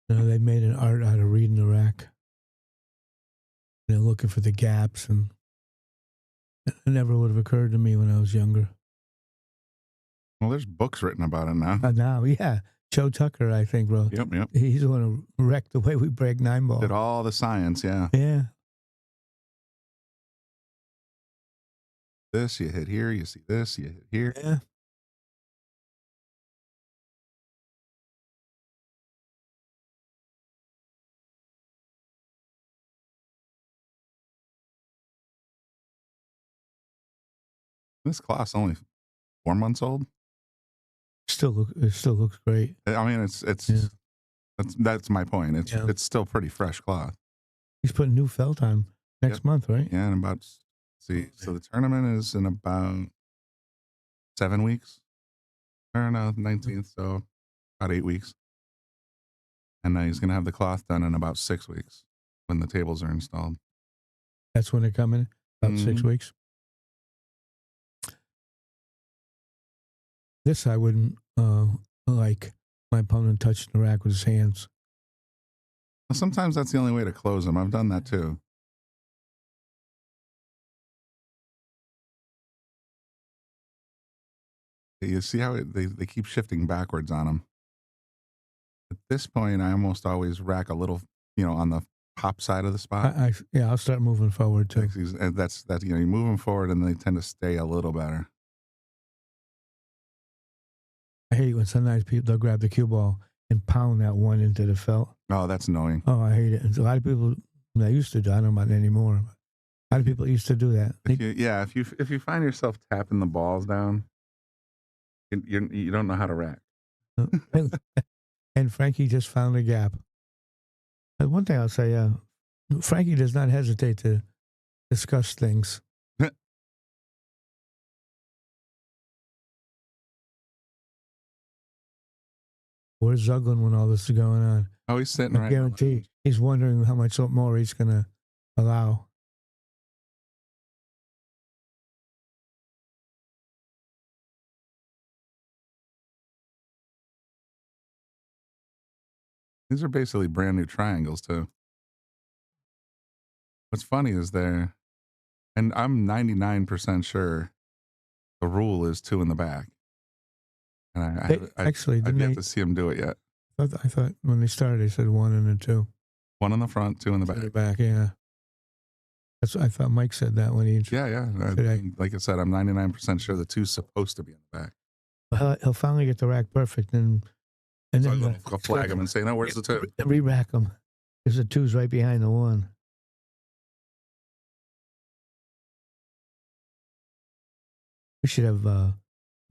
They made an art out of reading the rack. They're looking for the gaps, and it never would have occurred to me when I was younger. Well, there's books written about it now. Now, yeah. Joe Tucker, I think, wrote. Yep. He's the one who wrecked the way we break 9-ball. Did all the science, yeah. Yeah. This, you hit here, you see this, you hit here. Yeah. This cloth's only 4 months old. It still looks great. I mean, that's my point. It's still pretty fresh cloth. He's putting new felt on next month, right? Yeah, and so the tournament is in about 7 weeks. Or no, 19th, so about 8 weeks. And he's going to have the cloth done in about 6 weeks when the tables are installed. That's when they're coming? About 6 weeks? This I wouldn't like my opponent touching the rack with his hands. Well, sometimes that's the only way to close them. I've done that too. You see how they keep shifting backwards on them. At this point, I almost always rack a little, on the top side of the spot. I'll start moving forward too. And that's you move them forward, and they tend to stay a little better. I hate when sometimes people, they'll grab the cue ball and pound that one into the felt. Oh, that's annoying. Oh, I hate it. A lot of people, they used to do. I don't know about it anymore. A lot of people used to do that. If you find yourself tapping the balls down, you don't know how to rack. And Frankie just found a gap. And one thing I'll say, Frankie does not hesitate to discuss things. Where's Zuglan when all this is going on? Oh, he's sitting right. I guarantee he's wondering how much more he's going to allow. These are basically brand new triangles too. What's funny is and I'm 99% sure the rule is 2 in the back. And I've yet to see him do it yet. I thought when they started, they said 1 and a 2. 1 in the front, 2 in the back. In the back, yeah. That's what I thought Mike said that when he. Yeah. Like I said, I'm 99% sure the two's supposed to be in the back. He'll finally get the rack perfect, and So then I'll flag him and say, no, where's the two? Re-rack him. Because the two's right behind the one. We should have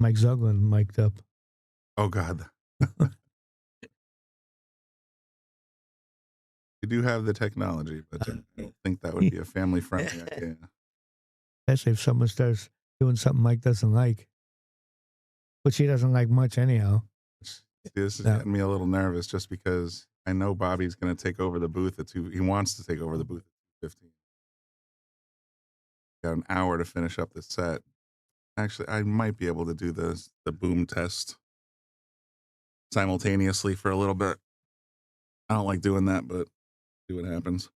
Mike Zuglan mic'd up. Oh, God. We do have the technology, but I don't think that would be a family-friendly idea. Especially if someone starts doing something Mike doesn't like. Which he doesn't like much anyhow. See, this is getting me a little nervous just because I know Bobby's going to take over the booth at 2. He wants to take over the booth at 2:15. Got an hour to finish up the set. Actually, I might be able to do the boom test simultaneously for a little bit. I don't like doing that, but see what happens.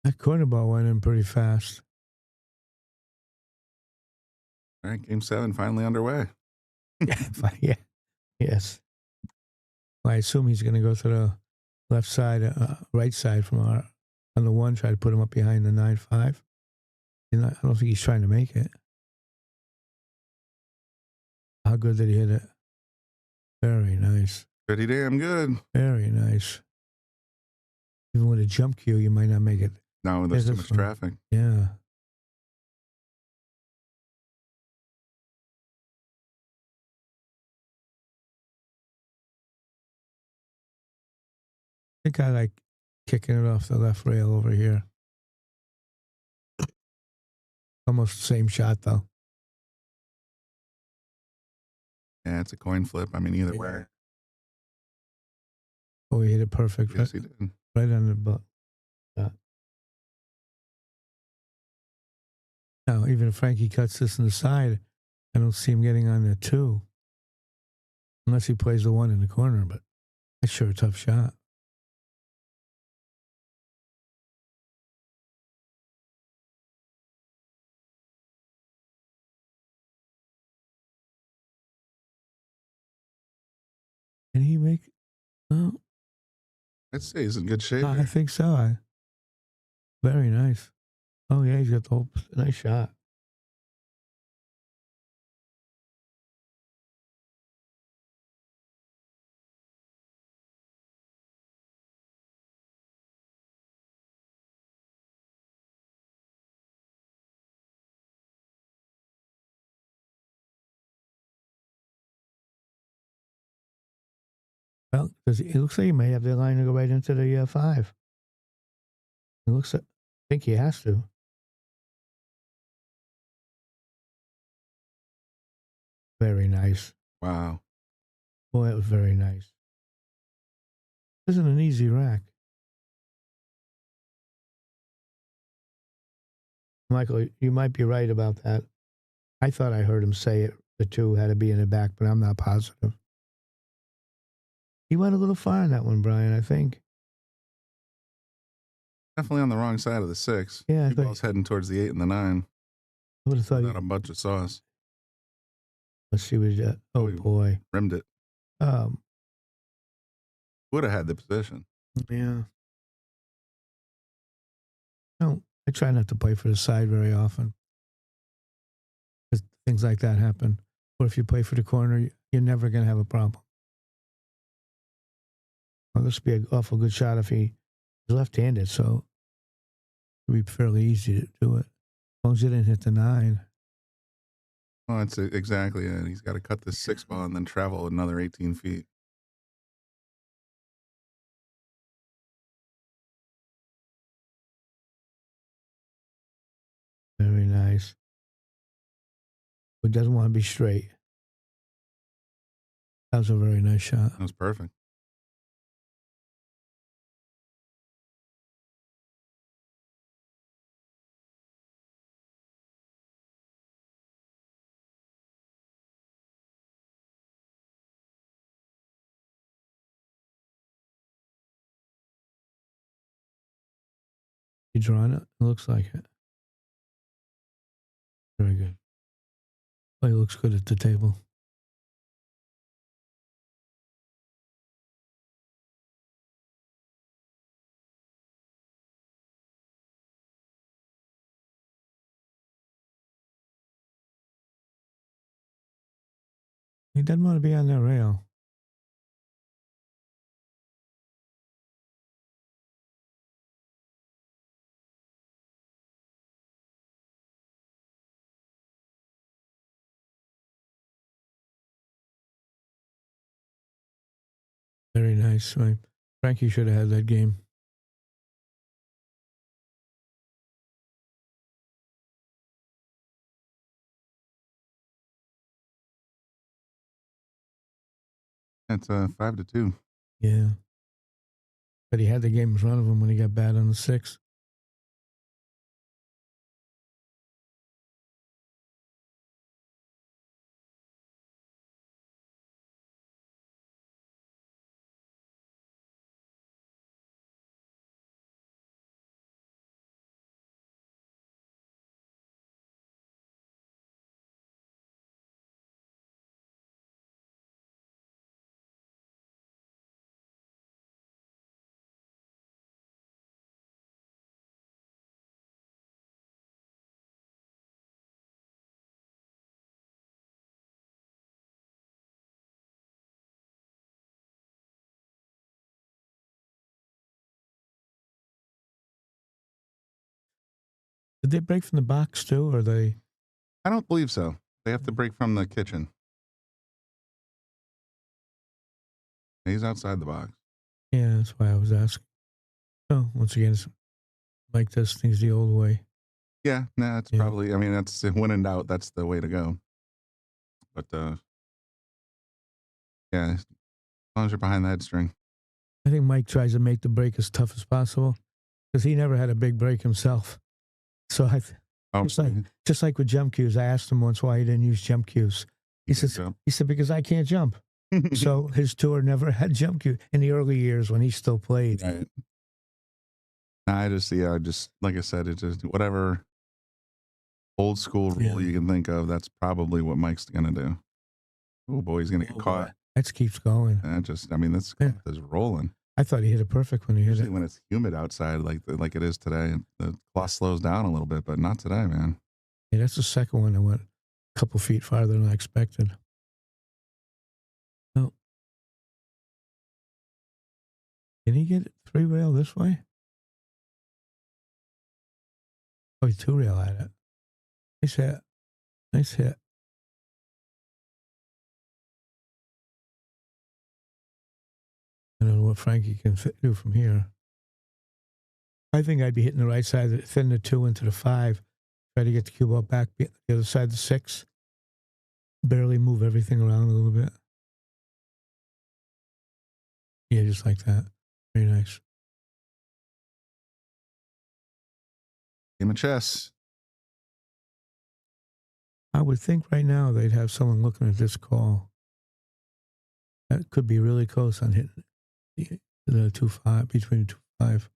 That corner ball went in pretty fast. All right, game 7 finally underway. Yeah. Yes. Well, I assume he's going to go to the left side, right side from our on the one. Try to put him up behind the 9-5. I don't think he's trying to make it. How good did he hit it? Very nice. Pretty damn good. Very nice. Even with a jump cue, you might not make it. No, there's too much traffic. Yeah. I think I like kicking it off the left rail over here. Almost the same shot, though. Yeah, it's a coin flip. I mean, either way. Oh, he hit it perfect. Yes, he did. Right on the butt. Yeah. Now, even if Frankie cuts this in the side, I don't see him getting on the 2. Unless he plays the 1 in the corner, but that's sure a tough shot. Can he make? Oh, I'd say he's in good shape. I think so. Very nice. Oh yeah, he's got the whole nice shot. Well, it looks like he may have the line to go right into the 5. It looks like, I think he has to. Very nice. Wow. Boy, that was very nice. This isn't an easy rack. Michael, you might be right about that. I thought I heard him say it. The 2 had to be in the back, but I'm not positive. He went a little far on that one, Brian, I think. Definitely on the wrong side of the 6. Yeah, Two balls heading towards the 8 and the 9. I would have thought Not a bunch of sauce. Let's see what he did. Oh, boy. Rimmed it. Would have had the position. Yeah. No, I try not to play for the side very often. Because things like that happen. Or if you play for the corner, you're never going to have a problem. Well, this would be an awful good shot if he's left-handed, so it would be fairly easy to do it. As long as you didn't hit the 9. Well, that's exactly it. He's got to cut this 6 ball and then travel another 18 feet. Very nice. But doesn't want to be straight. That was a very nice shot. That was perfect. You drawing it? It looks like it. Very good. Oh, he looks good at the table. He doesn't want to be on that rail. Very nice. Frankie should have had that game. It's 5-2. Yeah. But he had the game in front of him when he got bad on the 6. Did they break from the box too, or they? I don't believe so. They have to break from the kitchen. He's outside the box. Yeah, that's why I was asking. So once again, Mike does things the old way. Yeah, nah, that's probably. I mean, that's when in doubt, that's the way to go. But yeah, as long as you're behind the head string. I think Mike tries to make the break as tough as possible because he never had a big break himself. So just like with jump cues, I asked him once why he didn't use jump cues. He said because I can't jump. So his tour never had jump cue in the early years when he still played. Right. I just like I said, it's just whatever old school rule you can think of. That's probably what Mike's gonna do. Oh boy, he's gonna get caught. That keeps going. This is rolling. I thought he hit it perfect when he hit it. When it's humid outside, like it is today, the clock slows down a little bit, but not today, man. Yeah, that's the second one that went a couple feet farther than I expected. No. Can he get 3 rail this way? Oh, he's 2 rail at it. Nice hit. Nice hit. I don't know what Frankie can do from here. I think I'd be hitting the right side, thin the 2 into the 5. Try to get the cue ball back the other side of the 6. Barely move everything around a little bit. Yeah, just like that. Very nice. Game of chess. I would think right now they'd have someone looking at this call. That could be really close on hitting the 2-5, between the 2-5.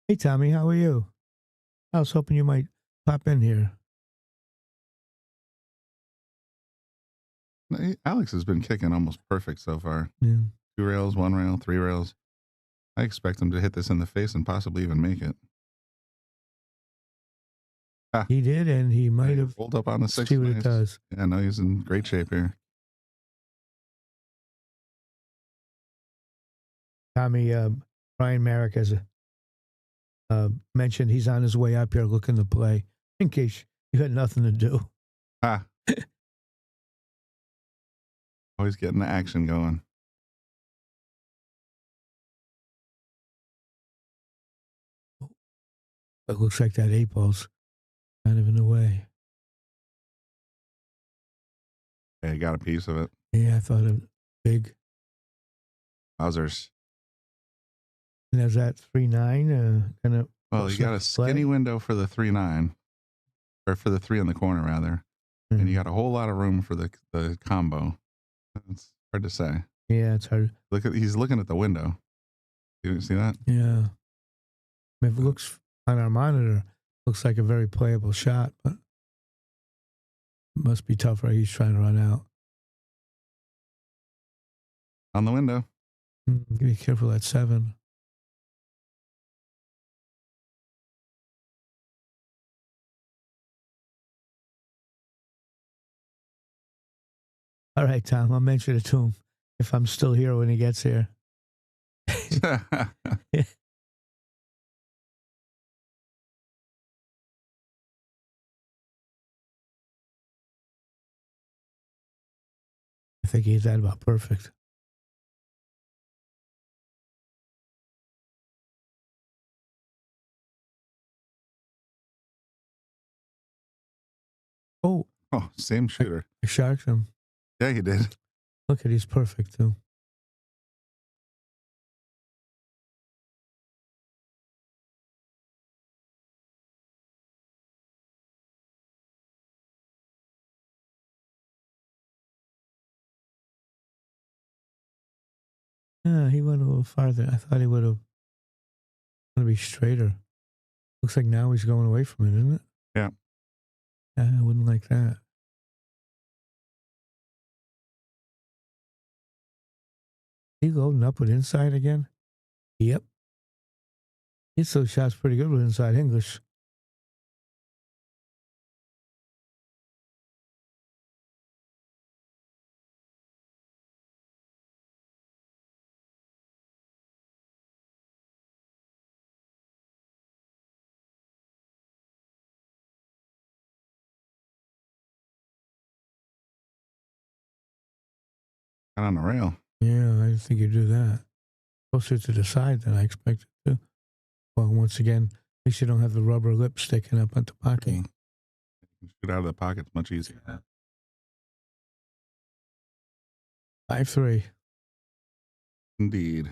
Hey, Tommy, how are you? I was hoping you might pop in here. Alex has been kicking almost perfect so far. Yeah. 2 rails, 1 rail, 3 rails. I expect him to hit this in the face and possibly even make it. He did, and he might have rolled up on the 6. See what it does. Yeah, no, he's in great shape here. Tommy, Brian Merrick has mentioned he's on his way up here looking to play in case you had nothing to do. Always getting the action going. It looks like that 8 ball's kind of in the way. Yeah, got a piece of it. Yeah, I thought it big. Wowzers. And there's that 3-9 kind of. Well, you got a skinny window for the 3-9, or for the 3 in the corner rather, and you got a whole lot of room for the combo. It's hard to say. Yeah, it's hard. He's looking at the window. You see that? Yeah. If it looks on our monitor, looks like a very playable shot, but it must be tougher. He's trying to run out. On the window. Be careful at 7. All right, Tom, I'll mention it to him if I'm still here when he gets here. I think he's at about perfect. Oh, same shooter. I sharked him. Yeah, he did. Look at, he's perfect too. Yeah, he went a little farther. I thought he would have going to be straighter. Looks like now he's going away from it, isn't it? Yeah. Yeah, I wouldn't like that. He loading up with inside again? Yep. Hits those shots pretty good with inside English. Got on the rail. Yeah, I didn't think you'd do that. Closer to the side than I expected to. Well, once again, at least you don't have the rubber lip sticking up at the pocket. You can shoot out of the pockets much easier. 5-3. Indeed.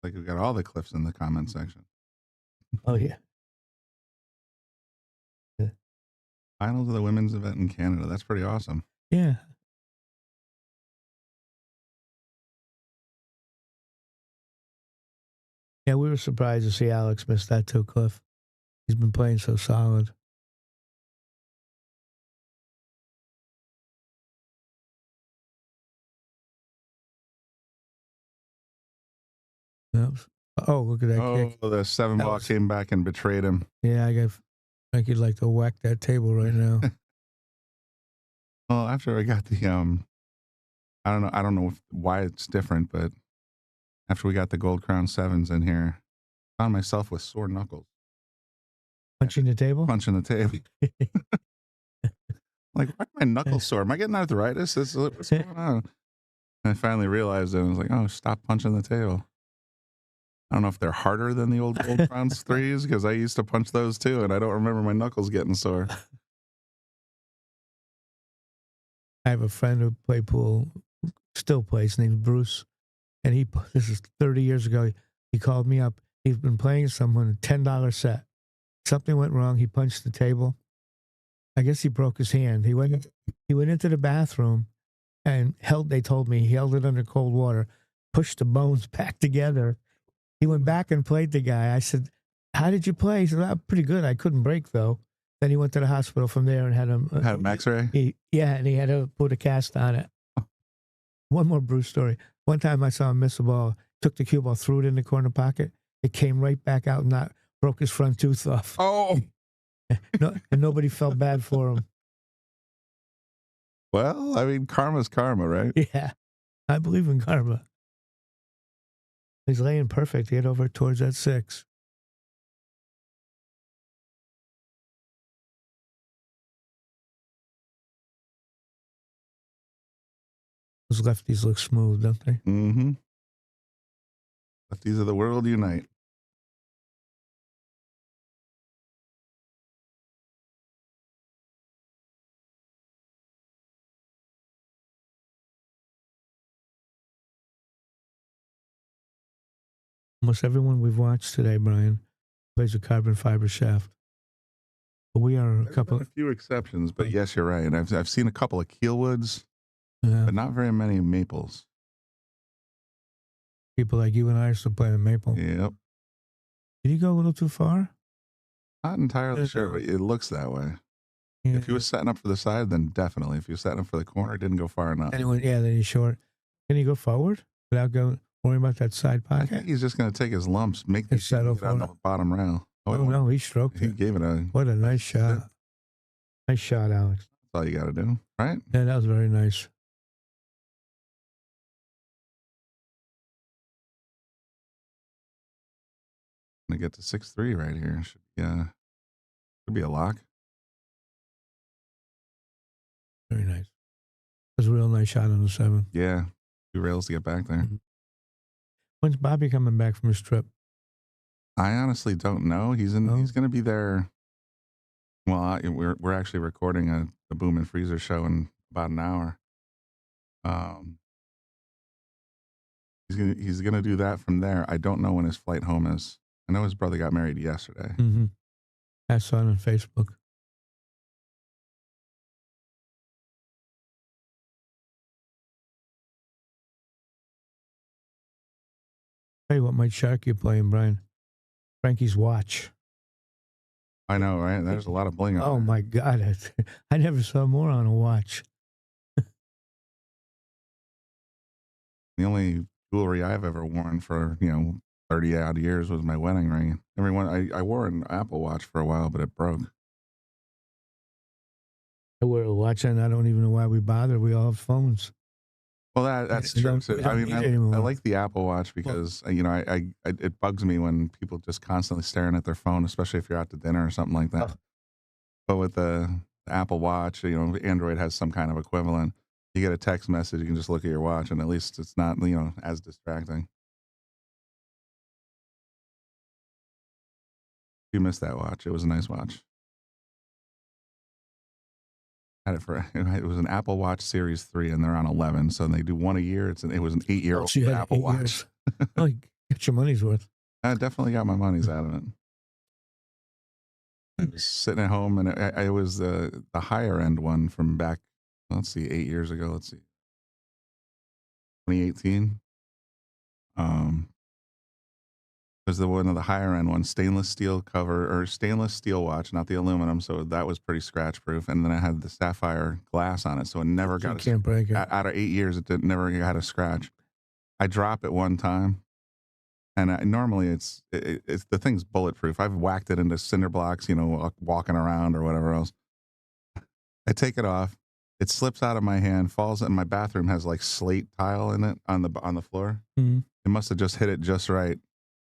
Like we got all the clips in the comment section. Oh, yeah. Finals of the women's event in Canada. That's pretty awesome. Yeah. Yeah, we were surprised to see Alex miss that too, Cliff. He's been playing so solid. Oops. Oh, look at that kick. Oh, the 7-ball came back and betrayed him. Yeah, I could like to whack that table right now. Well, after I got the I don't know why it's different, but after we got the Gold Crown 7s in here, I found myself with sore knuckles. Punching the table? Punching the table. Like, why are my knuckles sore? Am I getting arthritis? What's going on? And I finally realized it. I was like, oh, stop punching the table. I don't know if they're harder than the old Gold Crowns 3s, because I used to punch those too, and I don't remember my knuckles getting sore. I have a friend who played pool, still plays, named Bruce, and this is 30 years ago, he called me up. He's been playing someone a $10 set. Something went wrong. He punched the table. I guess he broke his hand. He went into the bathroom and they told me, he held it under cold water, pushed the bones back together. He went back and played the guy. I said, how did you play? He said, well, pretty good. I couldn't break, though. Then he went to the hospital from there and had him. Had an X-ray? And he had to put a cast on it. One more Bruce story. One time I saw him miss a ball, took the cue ball, threw it in the corner pocket. It came right back out and broke his front tooth off. Oh! And nobody felt bad for him. Well, I mean, karma's karma, right? Yeah. I believe in karma. He's laying perfect. He had over towards that 6. Those lefties look smooth, don't they? Mm-hmm. Lefties of the world unite. Almost everyone we've watched today, Brian, plays a carbon fiber shaft. But we are a few exceptions, but yes, you're right. And I've seen a couple of Keelwoods, but not very many maples. People like you and I are still playing Maple. Yep. Did he go a little too far? Not entirely sure, but it looks that way. Yeah. If he was setting up for the side, then definitely. If he was setting up for the corner, it didn't go far enough. Then he's short. Can he go forward without worrying about that side I pocket? think he's just going to take his lumps, make the settle on the bottom rail. Oh, no, he stroked He it. gave it a... What a nice shot. Nice shot, Alex. That's all you got to do, right? Yeah, that was very nice. Going to get to 6-3 right here. Should be a lock. Very nice. That was a real nice shot on the 7. Yeah. 2 rails to get back there. Mm-hmm. When's Bobby coming back from his trip? I honestly don't know. He's going to be there. Well, we're actually recording the Boom and Freezer show in about an hour. He's gonna do that from there. I don't know when his flight home is. I know his brother got married yesterday. Mm-hmm. I saw it on Facebook. Hey, what might shark you playing, Brian? Frankie's watch. I know, right? There's a lot of bling on Oh, there. my God. I never saw more on a watch. The only jewelry I've ever worn for, 30 odd years was my wedding ring. I wore an Apple Watch for a while, but it broke. I wear a watch, and I don't even know why we bother. We all have phones. Well, that's true. I like the Apple Watch because it bugs me when people just constantly staring at their phone, especially if you're out to dinner or something like that. Oh. But with the Apple Watch, Android has some kind of equivalent. You get a text message, you can just look at your watch, and at least it's not as distracting. You missed that watch. It was a nice watch. It was an Apple Watch Series 3, and they're on 11, so they do one a year. It was an 8-year-old Apple Watch. Oh, you get your money's worth. I definitely got my money's out of it. I was sitting at home, and it was the higher end one from back, 8 years ago. 2018. Was one of the higher end ones, stainless steel cover or stainless steel watch, not the aluminum. So that was pretty scratch proof. And then I had the sapphire glass on it, so it never got. Can't break it. Out of 8 years, it never got a scratch. I drop it one time, and normally it's the thing's bulletproof. I've whacked it into cinder blocks, walking around or whatever else. I take it off. It slips out of my hand, falls in my bathroom, has like slate tile in it on the floor. Mm-hmm. It must have just hit it just right.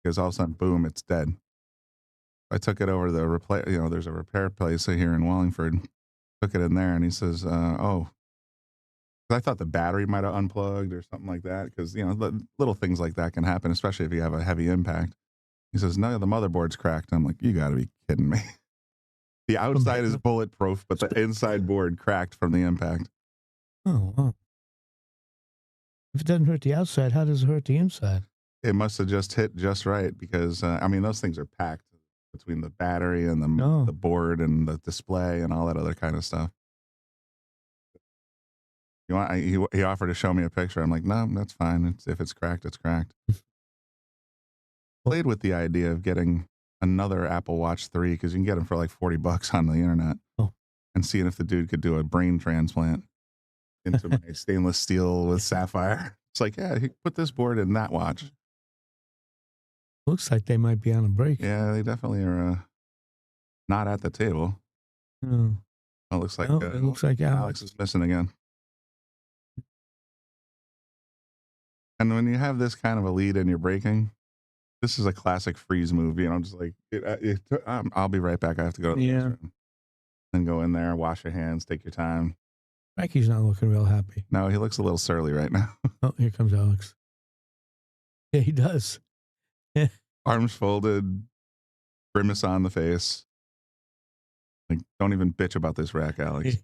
Because all of a sudden, boom, it's dead. I took it over to the there's a repair place here in Wallingford. Took it in there, and he says, I thought the battery might have unplugged or something like that. Because, little things like that can happen, especially if you have a heavy impact. He says, no, the motherboard's cracked. I'm like, you got to be kidding me. The outside is bulletproof, but the inside board cracked from the impact. Oh, wow. If it doesn't hurt the outside, how does it hurt the inside? It must have just hit just right because, those things are packed between the battery and the board and the display and all that other kind of stuff. He offered to show me a picture. I'm like, no, that's fine. If it's cracked, it's cracked. Played with the idea of getting another Apple Watch 3 because you can get them for like $40 on the internet and seeing if the dude could do a brain transplant into my stainless steel with sapphire. It's like, yeah, he put this board in that watch. Looks like they might be on a break. Yeah, they definitely are not at the table. No. It looks like it looks like Alex is missing again. And when you have this kind of a lead and you're breaking, this is a classic freeze move. Just like, I'll be right back. I have to go to the restroom. Then go in there, wash your hands, take your time. Frankie's not looking real happy. No, he looks a little surly right now. Oh, here comes Alex. Yeah, he does. Arms folded, grimace on the face. Like, don't even bitch about this rack, Alex.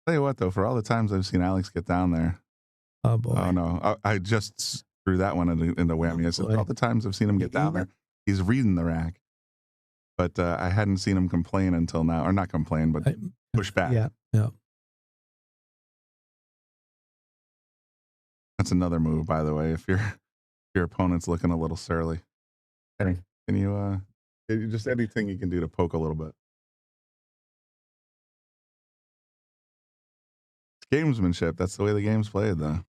Tell you what, though, for all the times I've seen Alex get down there. Oh, boy. Oh, no. I just threw that one into whammy. I said, all the times I've seen him get down there, he's reading the rack. but I hadn't seen him complain until now, or not complain, but push back. Yeah, yeah. That's another move, by the way. If your opponent's looking a little surly, can you just anything you can do to poke a little bit? It's gamesmanship. That's the way the game's played, though.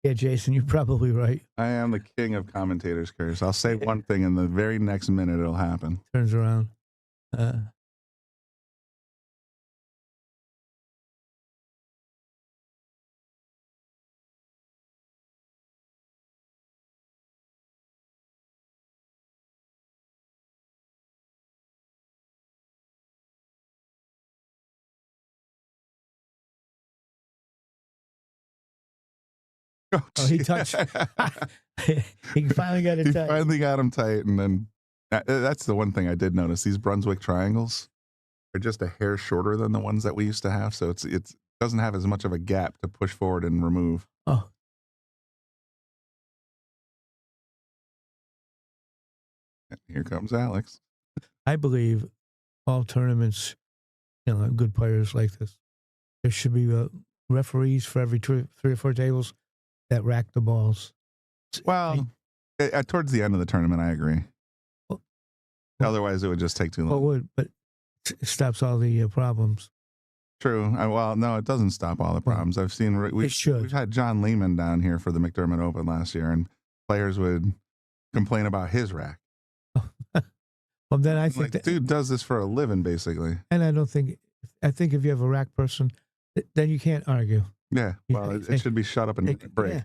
Yeah, Jason, you're probably right. I am the king of commentators curse. I'll say one thing, and the very next minute it'll happen. Turns around. Oh, he touched. He finally got it tight. He finally got him tight, and then that's the one thing I did notice. These Brunswick triangles are just a hair shorter than the ones that we used to have, so it doesn't have as much of a gap to push forward and remove. Oh. Here comes Alex. I believe all tournaments, good players like this, there should be referees for every 3 or 4 tables that rack the balls. Well, towards the end of the tournament, I agree. Otherwise, it would just take too long. But it stops all the problems. True. Well, no, it doesn't stop all the problems. I've seen we've had John Lehman down here for the McDermott Open last year, and players would complain about his rack. Well, then I think dude does this for a living, basically. And I think if you have a rack person, then you can't argue. Yeah. Well, it should be shut up and break. Yeah.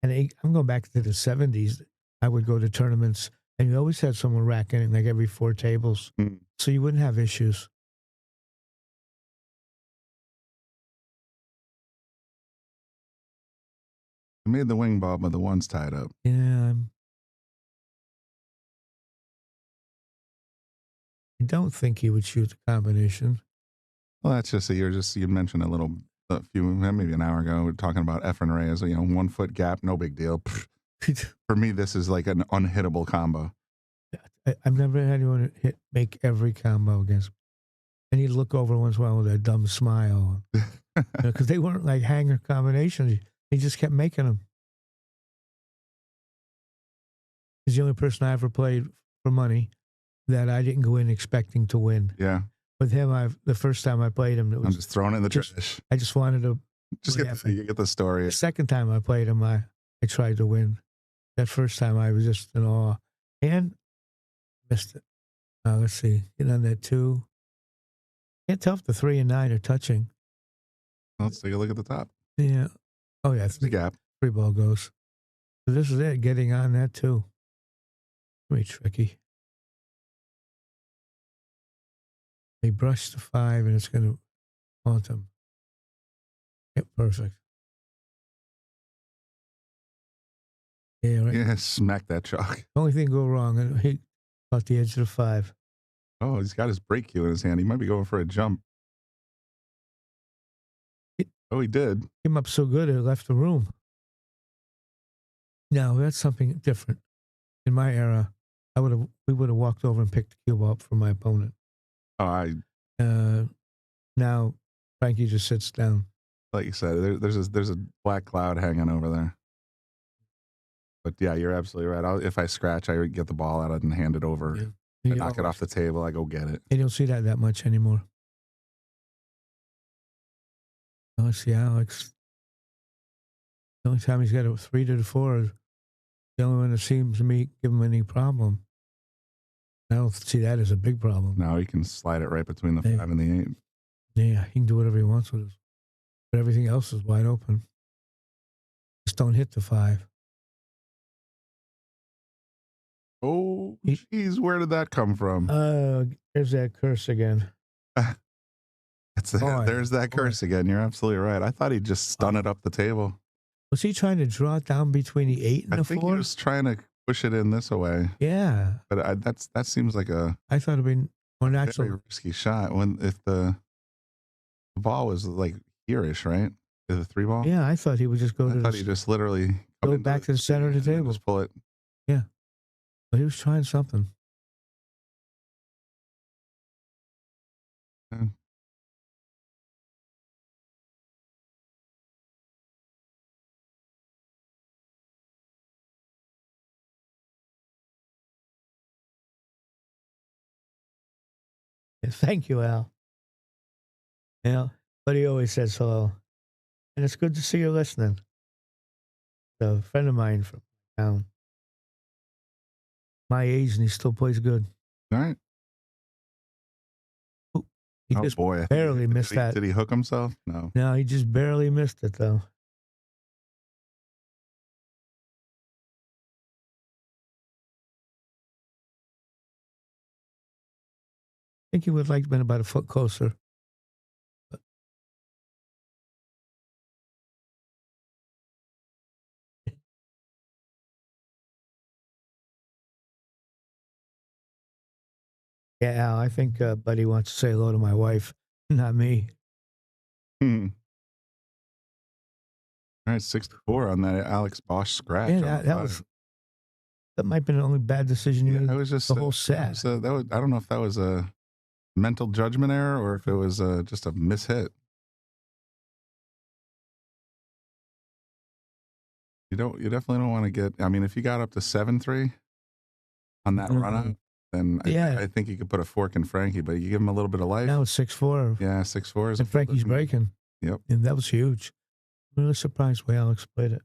And I'm going back to the 70s. I would go to tournaments, and you always had someone racking it like every 4 tables, so you wouldn't have issues. I made the wing ball, but the one's tied up. Yeah. I don't think he would shoot the combination. Well, that's just you mentioned maybe an hour ago, we were talking about Efren Reyes, 1 foot gap, no big deal. For me, this is like an unhittable combo. I've never had anyone make every combo against me. And he'd look over once in a while with a dumb smile. Because they weren't like hanger combinations. He just kept making them. He's the only person I ever played for money that I didn't go in expecting to win. Yeah. With him, the first time I played him, I'm just throwing it in the trash. I just wanted to get the story. The second time I played him, I tried to win. That first time, I was just in awe and missed it. Let's see, get on that 2. Can't tell if the 3 and 9 are touching. Let's take a look at the top. Yeah. Oh yeah, it's the gap. 3 ball goes. So this is it. Getting on that 2. Very tricky. They brush the 5, and it's going to haunt him. Yep, perfect. Yeah, right. Yeah, smack that chalk. Only thing go wrong, and he caught the edge of the 5. Oh, he's got his brake cue in his hand. He might be going for a jump. He did. Came up so good, it left the room. Now, that's something different. In my era, we would have walked over and picked the cue up for my opponent. Now Frankie just sits down. Like you said, there's a black cloud hanging over there. But yeah, you're absolutely right. If I scratch, I get the ball out and hand it over. Yeah. I knock it off the table. I go get it. You don't see that much anymore. Let's see, Alex. The only time he's got a 3 to the 4 is the only one that seems to me give him any problem. I don't see that as a big problem. No, he can slide it right between the 5 and the 8. Yeah, he can do whatever he wants with it. But everything else is wide open. Just don't hit the 5. Oh, geez, where did that come from? There's that curse again. There's that curse again. You're absolutely right. I thought he'd just stun it up the table. Was he trying to draw it down between the 8 and the 4? I think he was trying to push it in this way. Yeah. But that seems like a... I thought it'd been More Very natural. risky shot. If the ball was like here-ish, right? Is it 3 ball? Yeah, I thought he would just go I to thought the he just literally go back to the center of the table. Just pull it. Yeah, but he was trying something. Yeah. Yeah, thank you, Al. Yeah, but he always says hello, and it's good to see you listening. A friend of mine from town, my age, and he still plays good. All right. He just boy, barely missed that. Did he hook himself? No. No, he just barely missed it, though. I think he would like been about a foot closer. But yeah, Al, I think Buddy wants to say hello to my wife, not me. All right, 6-4 on that Alex Bausch scratch. Yeah, that might have been the only bad decision you made. It was just the whole set. I don't know if that was a mental judgment error or if it was just a mishit. You definitely don't want to get. I mean, if you got up to 7-3 on that run up, then I think you could put a fork in Frankie. But you give him a little bit of life. Now it's 6-4. Yeah, 6-4 is. And Frankie's breaking. Yep. And that was huge. I'm really surprised the way Alex played it.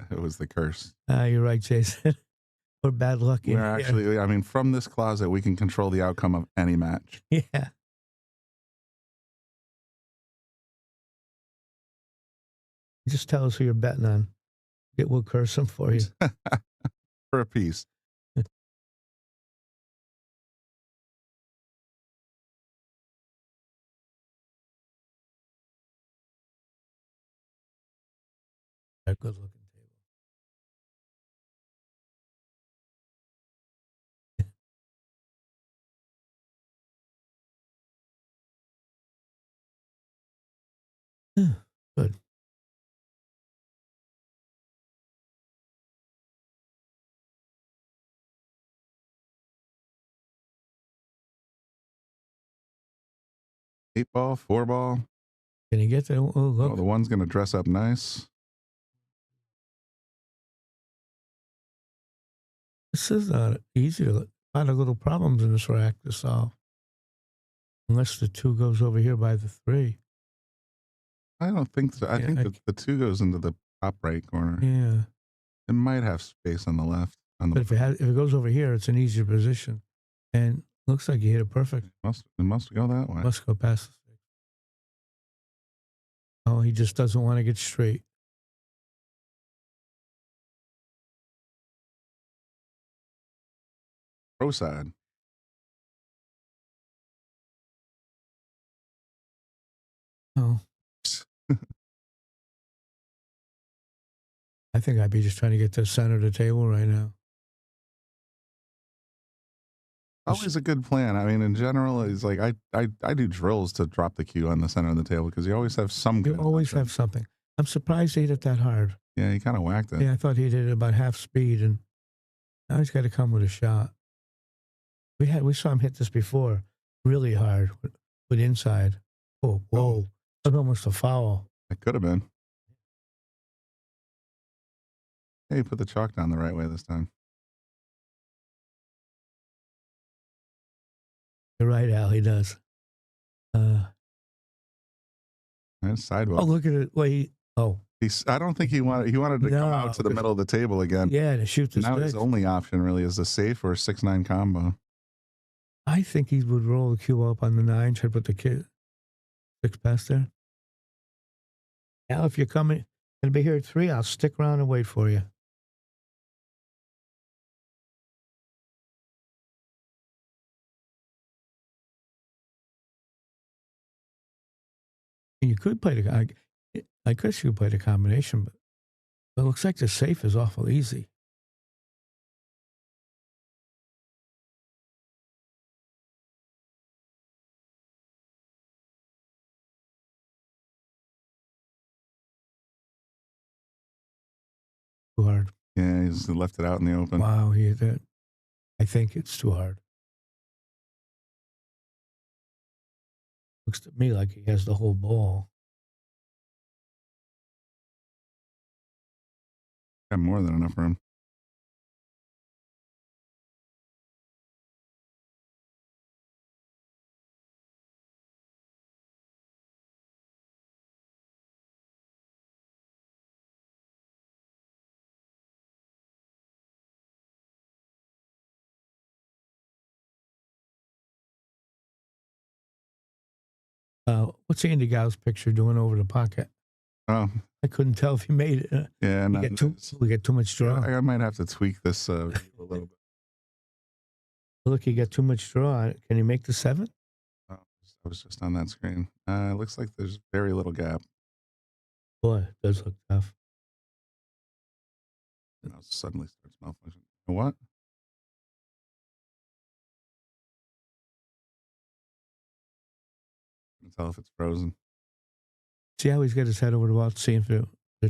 It was the curse. You're right, Jason. We're bad luck. We're actually, I mean, from this closet, we can control the outcome of any match. Yeah. Just tell us who you're betting on. We'll curse them for you. For a piece. A good looking table. Good. Eight ball, 4 ball. Can you get there? Oh, look. Oh, the one's going to dress up nice. This is not easy to a lot of little problems in this rack to solve. Unless the 2 goes over here by the 3. I don't think so. I think the 2 goes into the top right corner. Yeah. It might have space on the left. But if it goes over here, it's an easier position. And looks like you hit it perfect. It must go that way. Must go past the 6. Oh, he just doesn't want to get straight. Pro side. Oh. I think I'd be just trying to get to the center of the table right now. Always a good plan. I mean, in general, it's like I do drills to drop the cue on the center of the table because you always have some. You always have something. I'm surprised he hit it that hard. Yeah, he kind of whacked it. Yeah, I thought he hit it about half speed, and now he's got to come with a shot. We saw him hit this before, really hard with inside. Oh, whoa! That's almost a foul. It could have been. Hey, he put the chalk down the right way this time. You're right, Al. He does. And sidewalk. Oh, look at it. Wait. I don't think he wanted to come out to the middle of the table again. Yeah, to shoot the Now sticks. his only option really is a safe or a 6-9 combo. I think he would roll the cue up on the 9, try to put the 6 past there. Al, if you're going to be here at 3, I'll stick around and wait for you. You could play the guy. I guess you could play the combination, but it looks like the safe is awful easy. Too hard. Yeah, he's left it out in the open. Wow, he did. I think it's too hard. Looks to me like he has the whole ball. Got more than enough room. What's Andy Gau's picture doing over the pocket? Oh, I couldn't tell if he made it. yeah, no, We get too much draw. I might have to tweak this a little bit. Look, he got too much draw. Can he make the 7? Oh, I was just on that screen. It looks like there's very little gap. Boy, it does look tough. Now it suddenly starts malfunctioning. You know what? I can tell if it's frozen. See how he's got his head over the wall to see if they're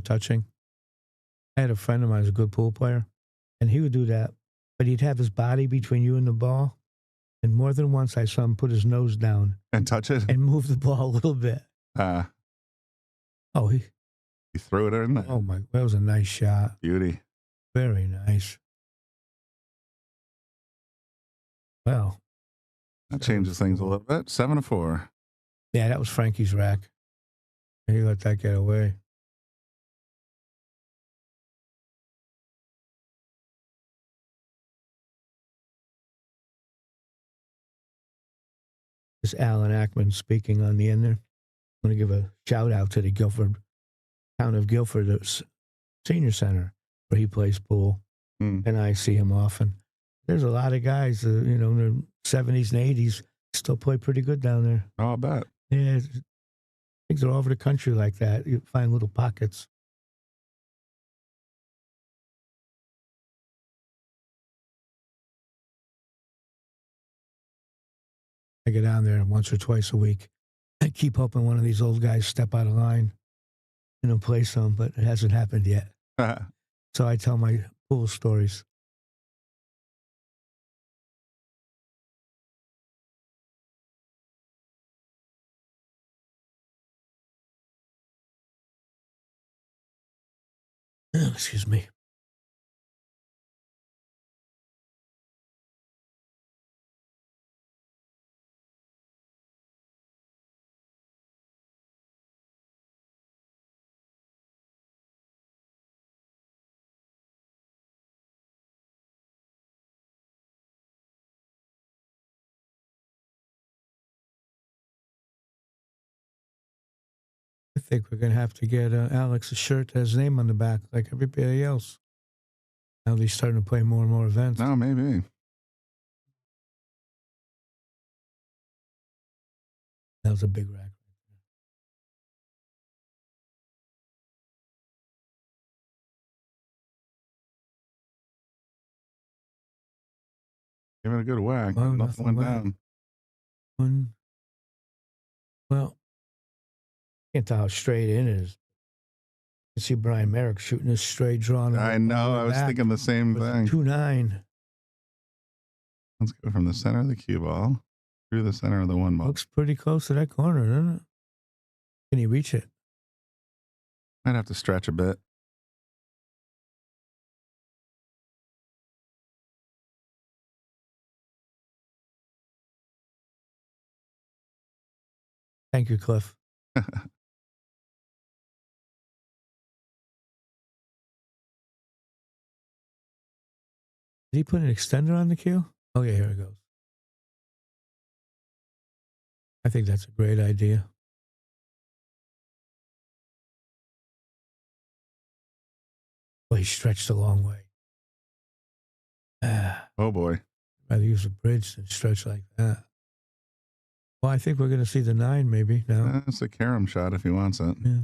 touching? I had a friend of mine who's a good pool player, and he would do that, but he'd have his body between you and the ball, and more than once I saw him put his nose down. And touch it? And move the ball a little bit. He threw it in there. Oh, my, that was a nice shot. Beauty. Very nice. Well. That changes things a little bit. 7-4. Yeah, that was Frankie's rack. He let that get away. This is Alan Ackman speaking on the end there. I'm going to give a shout out to the town of Guilford Senior Center where he plays pool. And I see him often. There's a lot of guys, in their 70s and 80s, still play pretty good down there. Oh, I bet. Yeah, things are all over the country like that. You find little pockets. I get down there once or twice a week. I keep hoping one of these old guys step out of line and play some, but it hasn't happened yet. So I tell my pool stories. Excuse me. I think we're going to have to get Alex a shirt that has his name on the back, like everybody else. Now he's starting to play more and more events. No, maybe. That was a big rack. Give it a good whack. Oh, Nothing went down. Well, can't tell how straight in it is. You see Brian Merrick shooting a straight draw. I know. I was thinking the same thing. 2-9. Let's go from the center of the cue ball through the center of the 1 ball. Looks pretty close to that corner, doesn't it? Can he reach it? Might have to stretch a bit. Thank you, Cliff. Did he put an extender on the cue? Oh, yeah, here it goes. I think that's a great idea. Well, he stretched a long way. Oh, boy. I'd rather use a bridge than stretch like that. Well, I think we're going to see the 9 maybe now. It's a carom shot if he wants it. Yeah.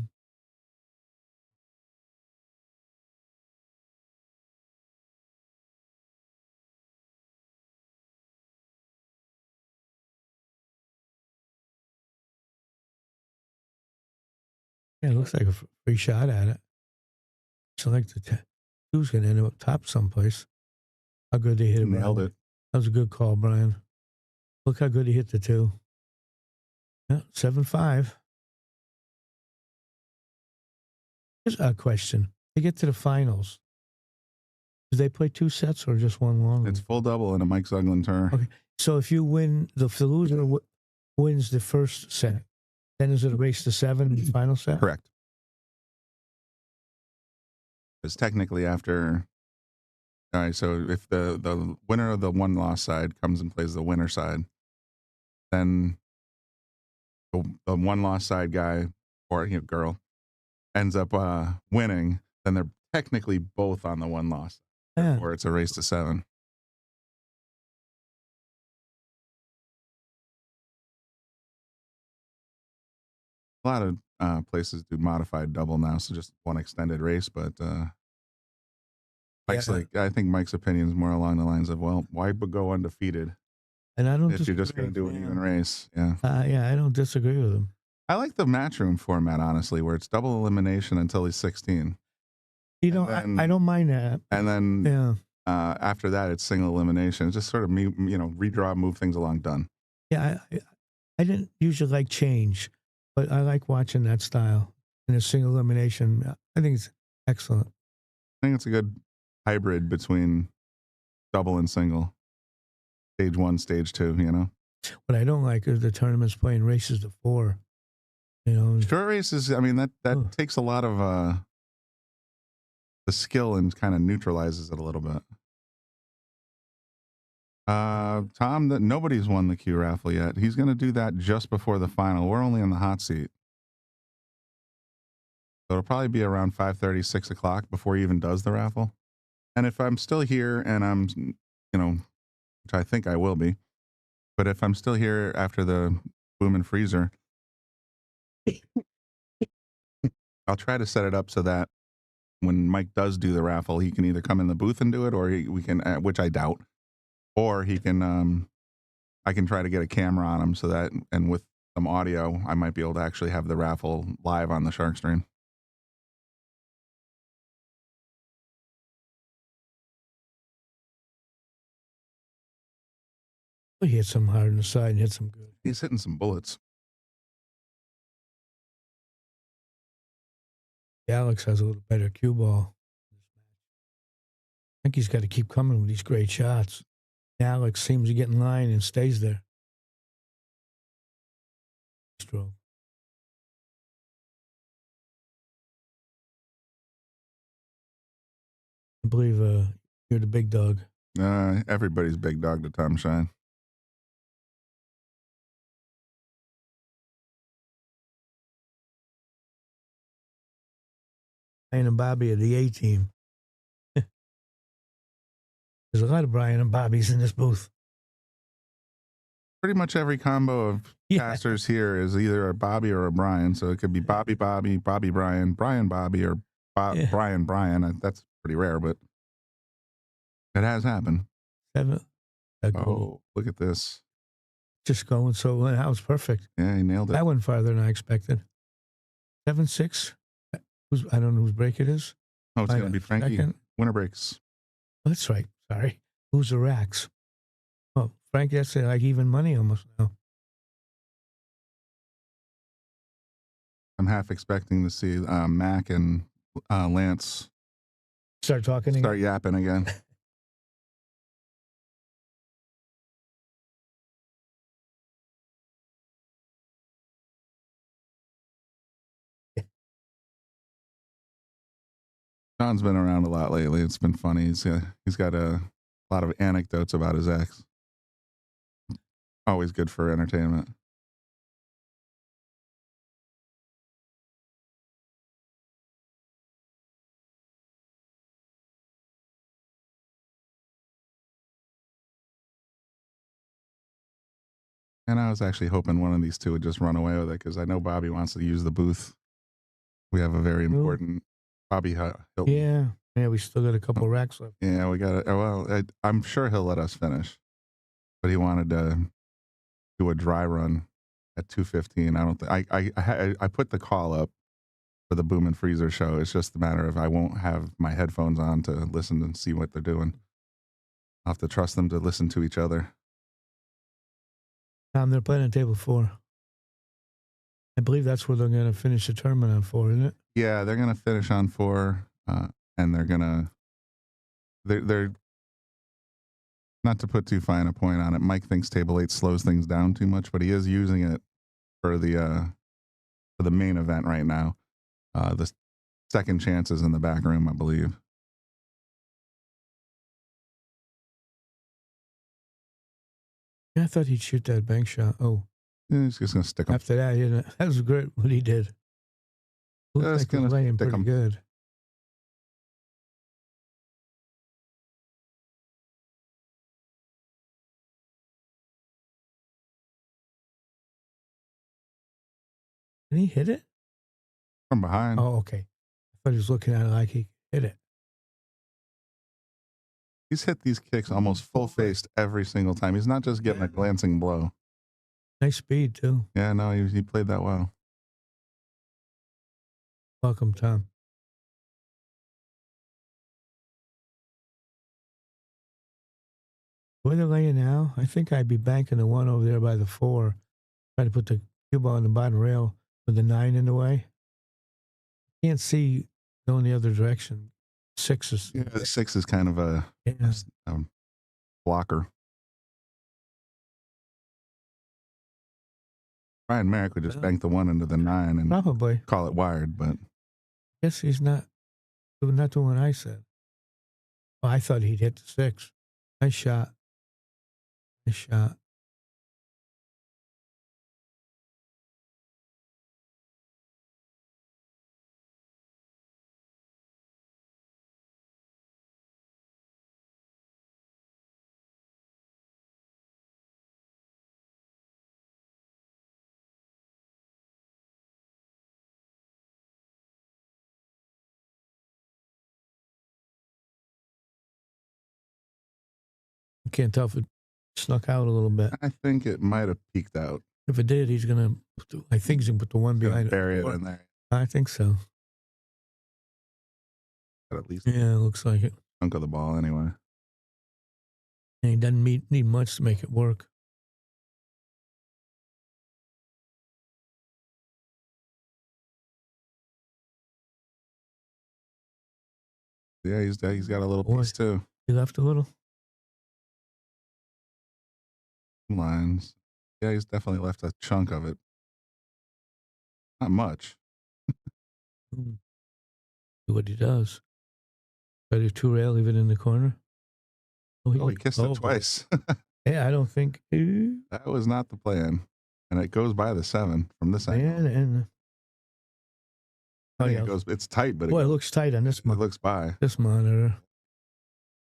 Yeah, it looks like a free shot at it. So like the two's going to end up top someplace. How good they hit it. Nailed it. That was a good call, Brian. Look how good he hit the two. Yeah, 7-5. Here's a question. To get to the finals, do they play 2 sets or just one long? It's full double and a Mike Zuglan tour. Okay. So if you win, the loser wins the first set, then is it a race to 7 in the final set? Correct. It's technically after. All right, so if the winner of the one-loss side comes and plays the winner side, then the one-loss side guy or girl ends up winning, then they're technically both on the one-loss, or it's a race to 7. A lot of places do modified double now, so just one extended race, but Mike's I think Mike's opinion is more along the lines of, well, why go undefeated? And I don't if you're just going to do an even race. Yeah. Yeah, I don't disagree with him. I like the matchroom format, honestly, where it's double elimination until he's 16. You know, I don't mind that. And then after that, it's single elimination. It's just sort of redraw, move things along, done. Yeah, I didn't usually like change, but I like watching that style in a single elimination. I think it's excellent. I think it's a good hybrid between double and single. Stage 1, stage 2, What I don't like is the tournaments playing races to 4. Short races, I mean, that takes a lot of the skill and kind of neutralizes it a little bit. Tom, nobody's won the Q raffle yet. He's going to do that just before the final. We're only in the hot seat. So it'll probably be around 5:30, 6 o'clock before he even does the raffle. And if I'm still here and I'm, which I think I will be, but if I'm still here after the boom and freezer, I'll try to set it up so that when Mike does do the raffle, he can either come in the booth and do it, or we can, which I doubt, or he can, I can try to get a camera on him so that, and with some audio, I might be able to actually have the raffle live on the Shark Stream. He hit some hard on the side and hit some good. He's hitting some bullets. Alex has a little better cue ball. I think he's got to keep coming with these great shots. Alex seems to get in line and stays there. Stroke. I believe you're the big dog. Everybody's big dog to Tom Shine. And Bobby of the A team. There's a lot of Brian and Bobbies in this booth. Pretty much every combo of casters here is either a Bobby or a Brian. So it could be Bobby Bobby, Bobby Brian, Brian Bobby, or Brian Brian. That's pretty rare, but it has happened. 7. Oh, look at this. Just going so well. That was perfect. Yeah, he nailed it. That went farther than I expected. 7-6. I don't know whose break it is. Oh, it's going to be Frankie. Second. Winner breaks. That's right. Sorry. Who's the racks? Oh, Frankie, that's like even money almost now. I'm half expecting to see Mac and Lance start talking start again. Yapping again. John's been around a lot lately. It's been funny. He's got a lot of anecdotes about his ex. Always good for entertainment. And I was actually hoping one of these two would just run away with it because I know Bobby wants to use the booth. We have a very important Bobby Hilton. Yeah, we still got a couple racks left. Yeah, we got it. Well, I'm sure he'll let us finish, but he wanted to do a dry run at 2:15. I don't think I put the call up for the Boom and Freezer show. It's just a matter of I won't have my headphones on to listen and see what they're doing. I'll have to trust them to listen to each other. They're playing on table 4. I believe that's where they're going to finish the tournament on 4, isn't it? Yeah, they're going to finish on 4, and they're going to. They're not to put too fine a point on it. Mike thinks table 8 slows things down too much, but he is using it for the main event right now. The second chance is in the back room, I believe. Yeah, I thought he'd shoot that bank shot. Oh. Yeah, he's just going to stick him. After that, that was great what he did. Looks like he's laying pretty good. Did he hit it? From behind. Oh, okay. I thought he was looking at it like he hit it. He's hit these kicks almost full-faced every single time. He's not just getting a glancing blow. Nice speed, too. Yeah, no, he played that well. Welcome, Tom. Where they're laying now, I think I'd be banking the 1 over there by the 4. Trying to put the cue ball on the bottom rail with the 9 in the way. Can't see going the other direction. 6 is... Yeah, the 6 is kind of a blocker. Ryan Merrick would just bank the 1 into the 9 and probably call it wired, but... I guess he's not doing what I said. Oh, I thought he'd hit the 6. Nice shot. Nice shot. Can't tell if it snuck out a little bit. I think it might have peeked out. If it did, he's going to, I think he's going to put the 1 behind it. Bury it in there. I think so. But at least yeah, it looks like it. Chunk of the ball anyway. And he doesn't need much to make it work. Yeah, he's got a little piece too. He left a little. Lines. Yeah, he's definitely left a chunk of it. Not much. See what he does. Try to 2 rail, leave it in the corner. Oh, he kissed it twice. Yeah, I don't think that was not the plan. And it goes by the 7 from this angle. And it goes. It's tight, but boy, it looks tight on this. It looks by this monitor.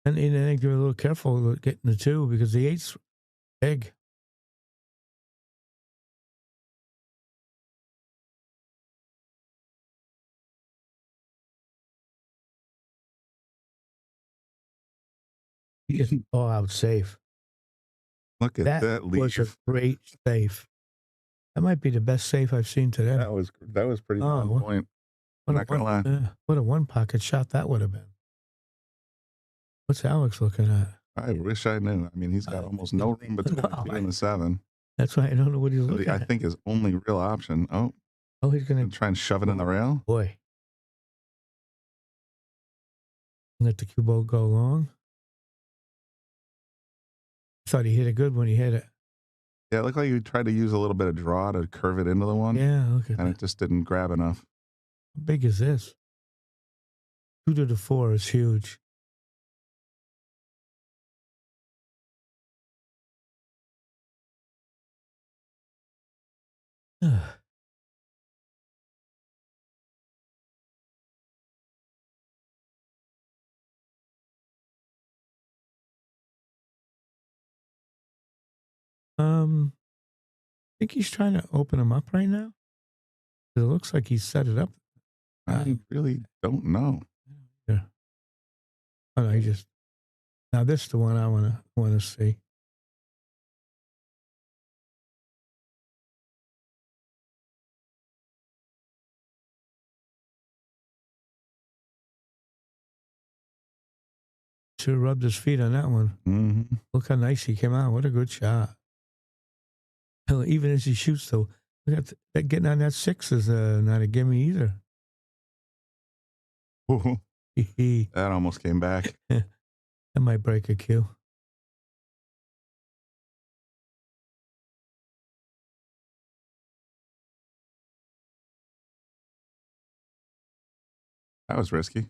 And I think they're a little careful getting the 2 because the 8's big. He is all out safe. Look at that leaf. Was a great safe. That might be the best safe I've seen today. That was pretty on point. I'm not gonna lie. What a 1 pocket shot that would have been. What's Alex looking at? I wish I knew. I mean, he's got almost no room between the 2 and the 7. That's why I don't know what he's looking at. I think his only real option. Oh, he's gonna try and shove it in the rail. Boy, let the cue ball go long. I thought he hit it good when he hit it. Yeah, it looked like he tried to use a little bit of draw to curve it into the 1. Yeah, look at that. And it just didn't grab enough. How big is this? 2 to the 4 is huge. I think he's trying to open him up right now. It looks like he's set it up. I really don't know. Yeah. Oh, no, now this is the one I want to see. Sure rubbed his feet on that one. Mm-hmm. Look how nice he came out. What a good shot. Hell, even as he shoots, though, look at that, getting on that 6 is not a gimme either. Ooh, that almost came back. That might break a cue. That was risky.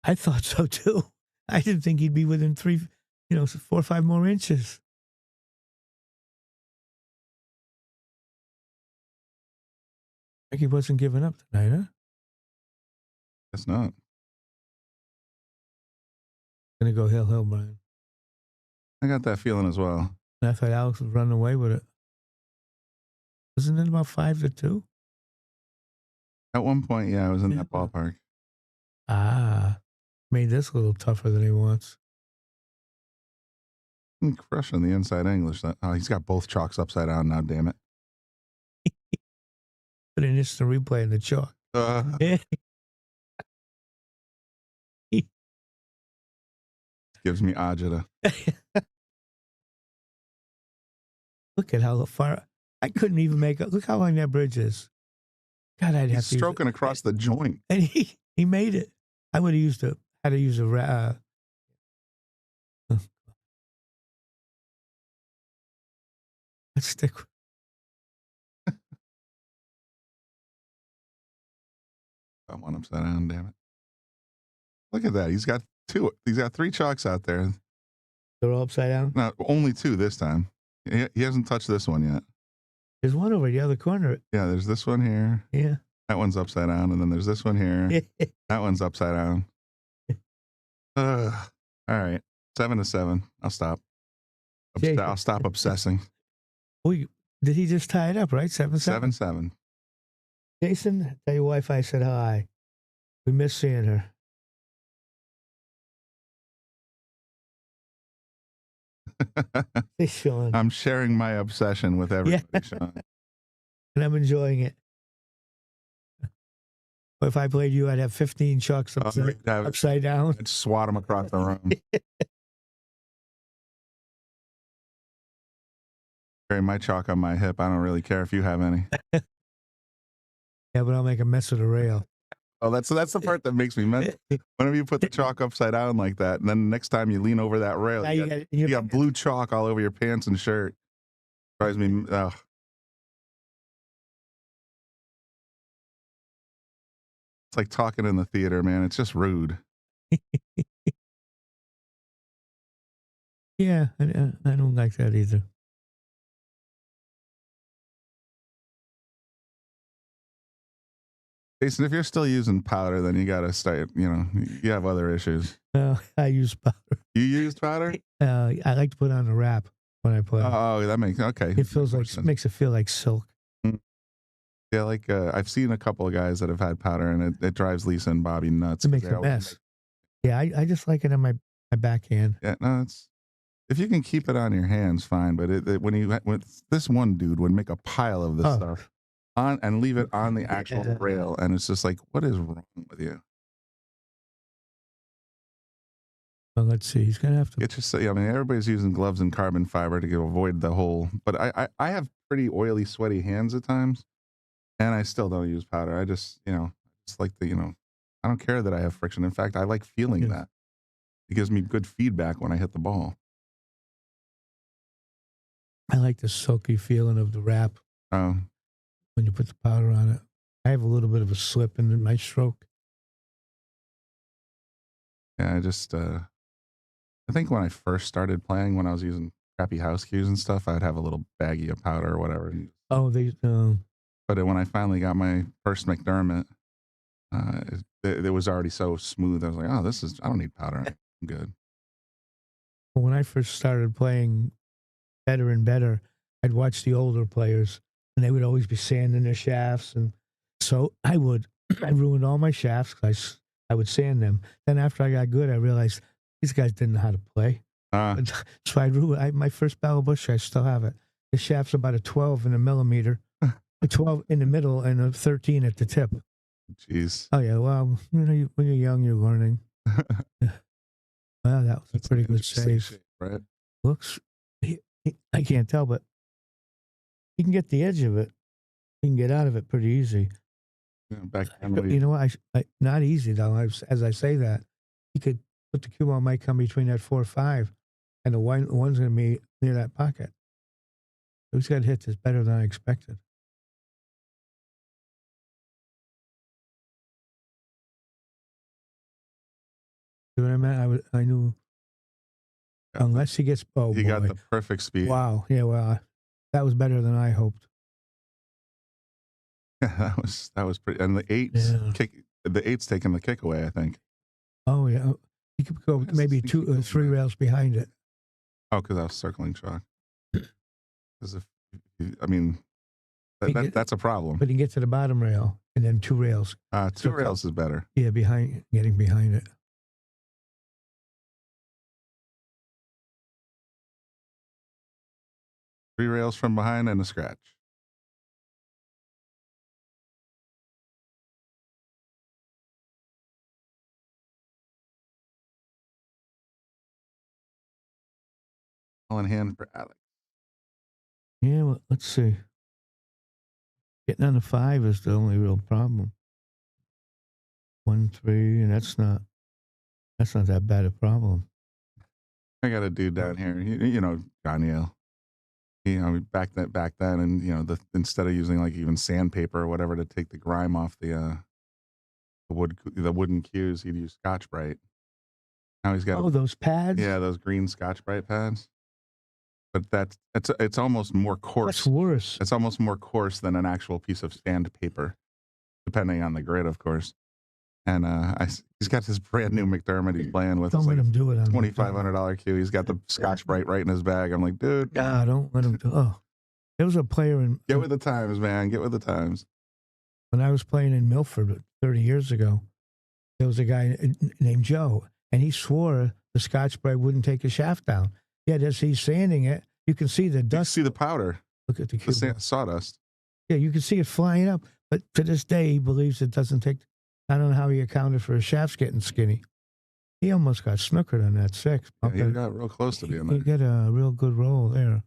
I thought so, too. I didn't think he'd be within 4 or 5 more inches. Like he wasn't giving up tonight, huh? Guess not. Gonna go hill, Brian. I got that feeling as well. And I thought Alex was running away with it. Wasn't it about 5-2? At one point, yeah, I was in that ballpark. Made this a little tougher than he wants. I'm crushing the inside English. He's got both chalks upside down now, damn it. Put an instant replay in the chalk. Gives me agita. Look at how far. I couldn't even make it. Look how long that bridge is. God, I'd have He's to stroking across the joint. And he made it. I would have had to use a let's stick. I want upside down, damn it. Look at that. He's got 3 chalks out there. They're all upside down? No, only 2 this time. He hasn't touched this one yet. There's one over the other corner. Yeah, there's this one here. Yeah. That one's upside down, and then there's this one here. That one's upside down. All right. 7-7. I'll stop. I'll stop obsessing. Did he just tie it up, right? 7-7? 7-7. Jason, tell your wife I said hi. We miss seeing her. Hey, Sean. I'm sharing my obsession with everybody, Sean. And I'm enjoying it. But if I played you, I'd have 15 chalks upside down. I'd swat them across the room. Carry my chalk on my hip. I don't really care if you have any. Yeah, but I'll make a mess of the rail. Oh, that's the part that makes me mad. Whenever you put the chalk upside down like that, and then next time you lean over that rail, you got blue chalk all over your pants and shirt. Drives me. Ugh. It's like talking in the theater, man. It's just rude. Yeah, I don't like that either. Jason, if you're still using powder, then you got to start, you have other issues. I use powder. You used powder? I like to put on a wrap when I play. Oh, that makes, okay. It makes it feel like silk. Yeah, like I've seen a couple of guys that have had powder, and it drives Lisa and Bobby nuts. It makes a mess. Yeah, I just like it on my backhand. Yeah, no, if you can keep it on your hands, fine. But when this one dude would make a pile of this stuff on and leave it on the actual rail, and it's just like, what is wrong with you? Well, let's see. He's gonna have to get your. I mean, everybody's using gloves and carbon fiber to avoid the whole. But I have pretty oily, sweaty hands at times, and I still don't use powder. I just just like the I don't care that I have friction. In fact, I like feeling that. It gives me good feedback when I hit the ball. I like the silky feeling of the wrap. Oh. When you put the powder on it. I have a little bit of a slip in my stroke. Yeah, I think when I first started playing, when I was using crappy house cues and stuff, I'd have a little baggie of powder or whatever. Oh, But when I finally got my first McDermott, it was already so smooth. I was like, oh, I don't need powder. I'm good. When I first started playing better and better, I'd watch the older players, and they would always be sanding their shafts. And so I ruined all my shafts because I would sand them. Then after I got good, I realized these guys didn't know how to play. So I ruined my first Battle Bush. I still have it. The shaft's about a 12 in a millimeter, a 12 in the middle, and a 13 at the tip. Jeez. Oh yeah. Well, when you're young, you're learning. Wow, that was a pretty good Safe save. shape, right? Looks, I can't tell, but he can get the edge of it. He can get out of it pretty easy. Yeah, back You know what? Not easy though. As I say that, he could put the cue ball might come between that 4-5, and the one's going to be near that pocket. So he's got hit this better than I expected. You know what I meant? I knew unless he gets he got the perfect speed. Wow. Yeah. Well, that was better than I hoped. that was pretty. And the eights the eight's taking the kick away, I think. Oh yeah, he could go maybe 2 or 3 rails behind it. Oh, because I was circling chalk. Because I mean, that's a problem. But he can get to the bottom rail and then 2 rails. 2 rails is better. Yeah, getting behind it. Three rails from behind and a scratch. All in hand for Alex. Yeah, well, let's see. Getting on the 5 is the only real problem. 1-3, and that's not that bad a problem. I got a dude down here, you know, John Yale. You know, back then, and you know, instead of using like even sandpaper or whatever to take the grime off the wooden cues, he'd use Scotch-Brite. Now he's got those pads. Yeah, those green Scotch-Brite pads. But it's almost more coarse. That's worse. It's almost more coarse than an actual piece of sandpaper, depending on the grid, of course. And he's got this brand new McDermott he's playing with. Don't let him do it on $2,500 cue. He's got the Scotch-Brite right in his bag. I'm like, dude. Yeah, don't let him do it. Oh, there was a player Get with the times, man. Get with the times. When I was playing in Milford 30 years ago, there was a guy named Joe, and he swore the Scotch-Brite wouldn't take his shaft down. Yet as he's sanding it, you can see the dust. You can see the powder. Look at the cue. Sawdust. Yeah, you can see it flying up. But to this day, he believes it doesn't take. I don't know how he accounted for his shafts getting skinny. He almost got snookered on that 6. Yeah, he got real close to being there. He got a real good roll there.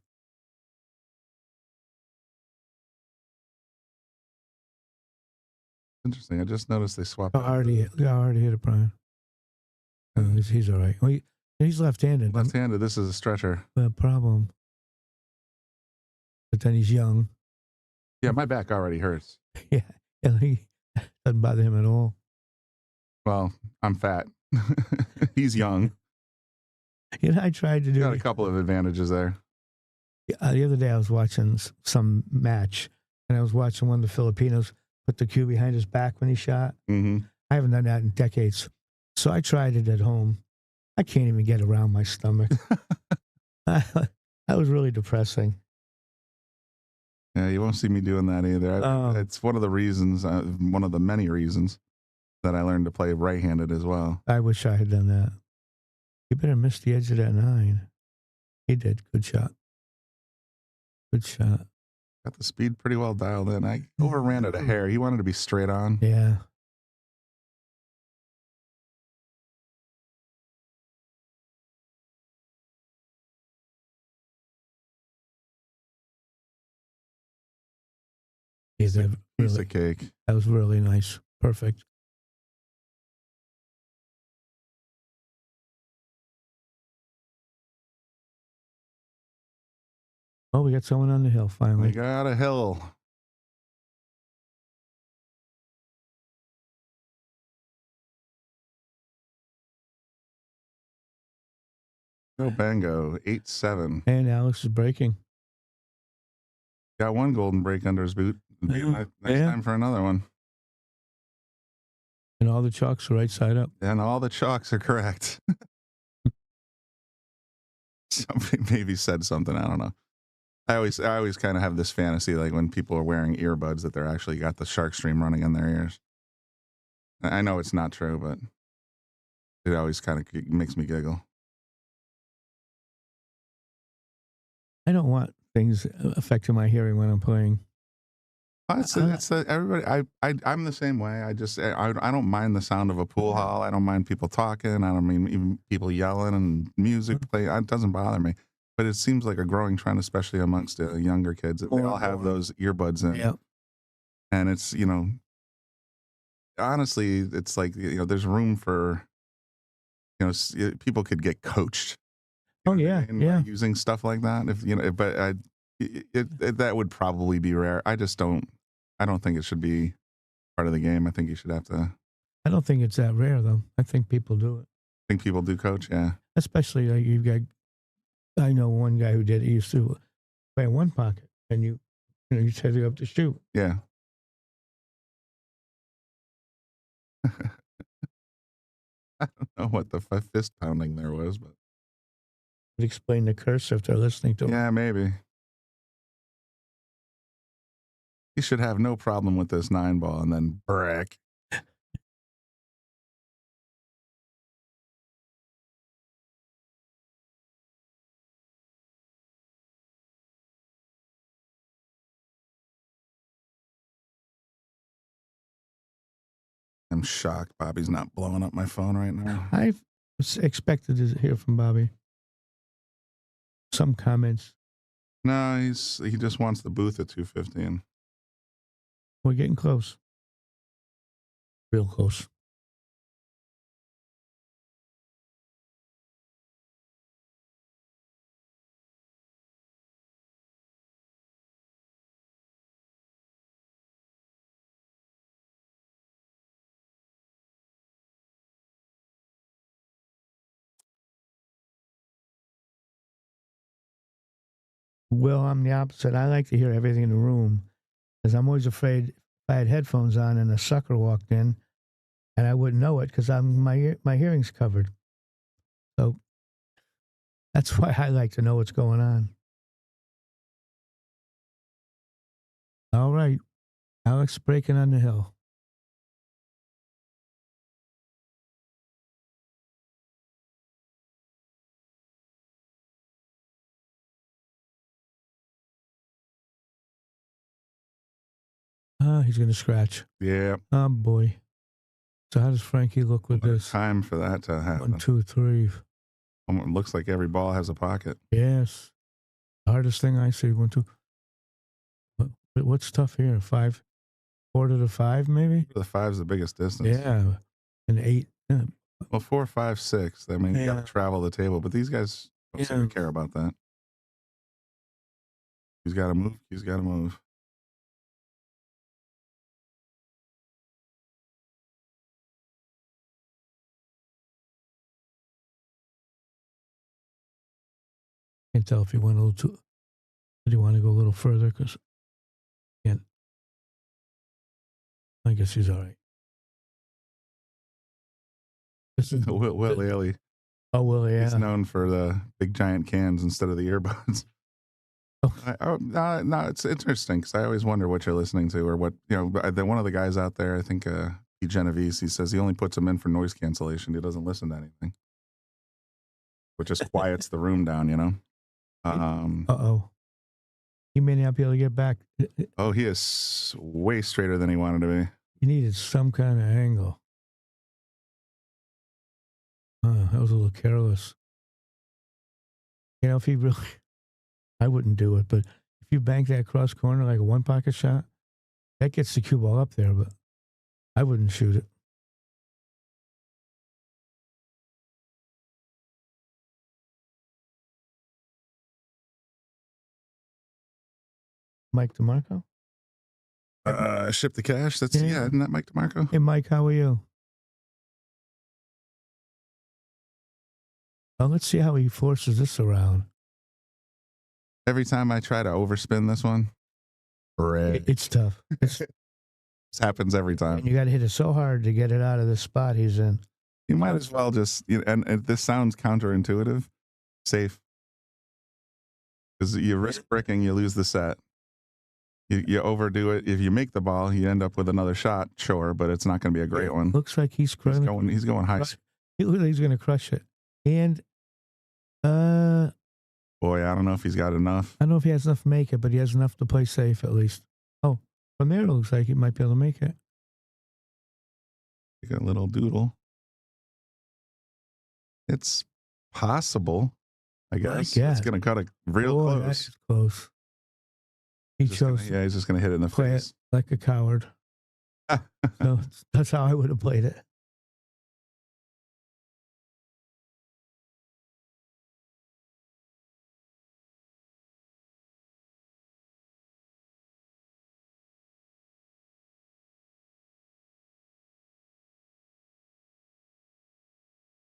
Interesting. I just noticed they swapped. I already hit it, Brian. He's all right. Well, he's left-handed. Left-handed. This is a stretcher. No problem. But then he's young. Yeah, my back already hurts. Yeah, he doesn't bother him at all. Well, I'm fat. He's young. You know, I tried to do. Got a couple of advantages there. The other day I was watching some match, and I was watching one of the Filipinos put the cue behind his back when he shot. Mm-hmm. I haven't done that in decades. So I tried it at home. I can't even get around my stomach. That was really depressing. Yeah, you won't see me doing that either. It's one of the reasons, one of the many reasons that I learned to play right-handed as well. I wish I had done that. You better miss the edge of that 9. He did. Good shot. Good shot. Got the speed pretty well dialed in. I overran it a hair. He wanted to be straight on. Yeah. Piece of cake. That was really nice. Perfect. Oh, we got someone on the hill finally. We got a hill. Go Bango, 8-7. And Alex is breaking. Got one golden break under his boot. Next time for another one. And all the chalks are right side up. And all the chalks are correct. Somebody maybe said something. I don't know. I always kind of have this fantasy, like when people are wearing earbuds, that they're actually got the SharkStream running in their ears. I know it's not true, but it always kind of makes me giggle. I don't want things affecting my hearing when I'm playing. Everybody. I'm the same way. I don't mind the sound of a pool hall. I don't mind people talking. I don't mean even people yelling and music playing. It doesn't bother me. But it seems like a growing trend, especially amongst younger kids. They all have those earbuds in. Yeah. And it's, honestly, it's like, there's room for, people could get coached. Oh yeah, yeah. Using stuff like that, but that would probably be rare. I don't think it should be part of the game. I think you should have to. I don't think it's that rare though. I think people do it. I think people do coach, yeah. Especially you've got. I know one guy who did. He used to play in one pocket, and you set it up to shoot. Yeah. I don't know what the fist pounding there was, but. Explain the curse if they're listening to it. Yeah, maybe. He should have no problem with this 9-ball and then brick. I'm shocked Bobby's not blowing up my phone right now. I expected to hear from Bobby. Some comments. No, he just wants the booth at 2:15. We're getting close. Real close. Well, I'm the opposite. I like to hear everything in the room because I'm always afraid if I had headphones on and a sucker walked in and I wouldn't know it because my hearing's covered. So that's why I like to know what's going on. All right. Alex breaking on the hill. He's going to scratch. Yeah. Oh, boy. So how does Frankie look with this? Time for that to happen. 1, 2, 3. It looks like every ball has a pocket. Yes. The hardest thing I see. 1, 2. What's tough here? 5? 4 to the 5, maybe? The 5's the biggest distance. Yeah. And 8. Yeah. Well, 4, 5, 6. I mean, you got to travel the table, but these guys don't seem to care about that. He's got to move. He's got to move. Can't tell if he went a little too. Did he want to go a little further? Because can't. I guess he's all right. This is Will Haley. Oh, Will, yeah. He's known for the big giant cans instead of the earbuds. No, it's interesting because I always wonder what you're listening to or what, one of the guys out there, I think Pete Genovese, he says he only puts them in for noise cancellation. He doesn't listen to anything. Which just quiets the room down, Uh-oh. He may not be able to get back. Oh, he is way straighter than he wanted to be. He needed some kind of angle. That was a little careless. If he really, I wouldn't do it, but if you bank that cross corner like a one pocket shot, that gets the cue ball up there, but I wouldn't shoot it. Mike DeMarco? Ship the cash. That's isn't that Mike DeMarco? Hey Mike, how are you? Well, let's see how he forces this around. Every time I try to overspin this one, it's tough. This happens every time. And you got to hit it so hard to get it out of the spot he's in. You might as well just, and this sounds counterintuitive, safe. Because you risk bricking, you lose the set. You overdo it. If you make the ball, you end up with another shot, sure, but it's not going to be a great one. Looks like he's going. He's going high. He's going to crush it. And boy, I don't know if he's got enough. I don't know if he has enough to make it, but he has enough to play safe at least. Oh, From there, it looks like he might be able to make it. Take a little doodle. It's possible, I guess. It's going to cut it real close. That is close. He chose. He's just going to hit it in the play face. It like a coward. So that's how I would have played it.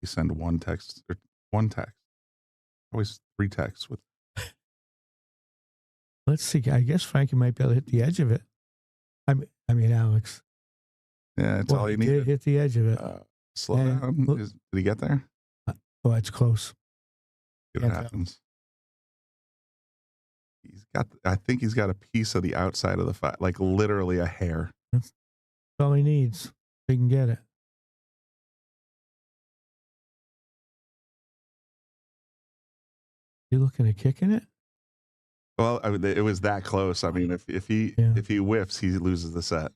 You send one text. Always 3 texts with. Let's see. I guess Frankie might be able to hit the edge of it. I mean, Alex. Yeah, that's all you need. Hit the edge of it. Slow down. Did he get there? Oh, it's close. See what happens. I think he's got a piece of the outside of the fight, like literally a hair. That's all he needs. He can get it. You looking at kicking it? Well, it was that close. I mean, if he whiffs, he loses the set.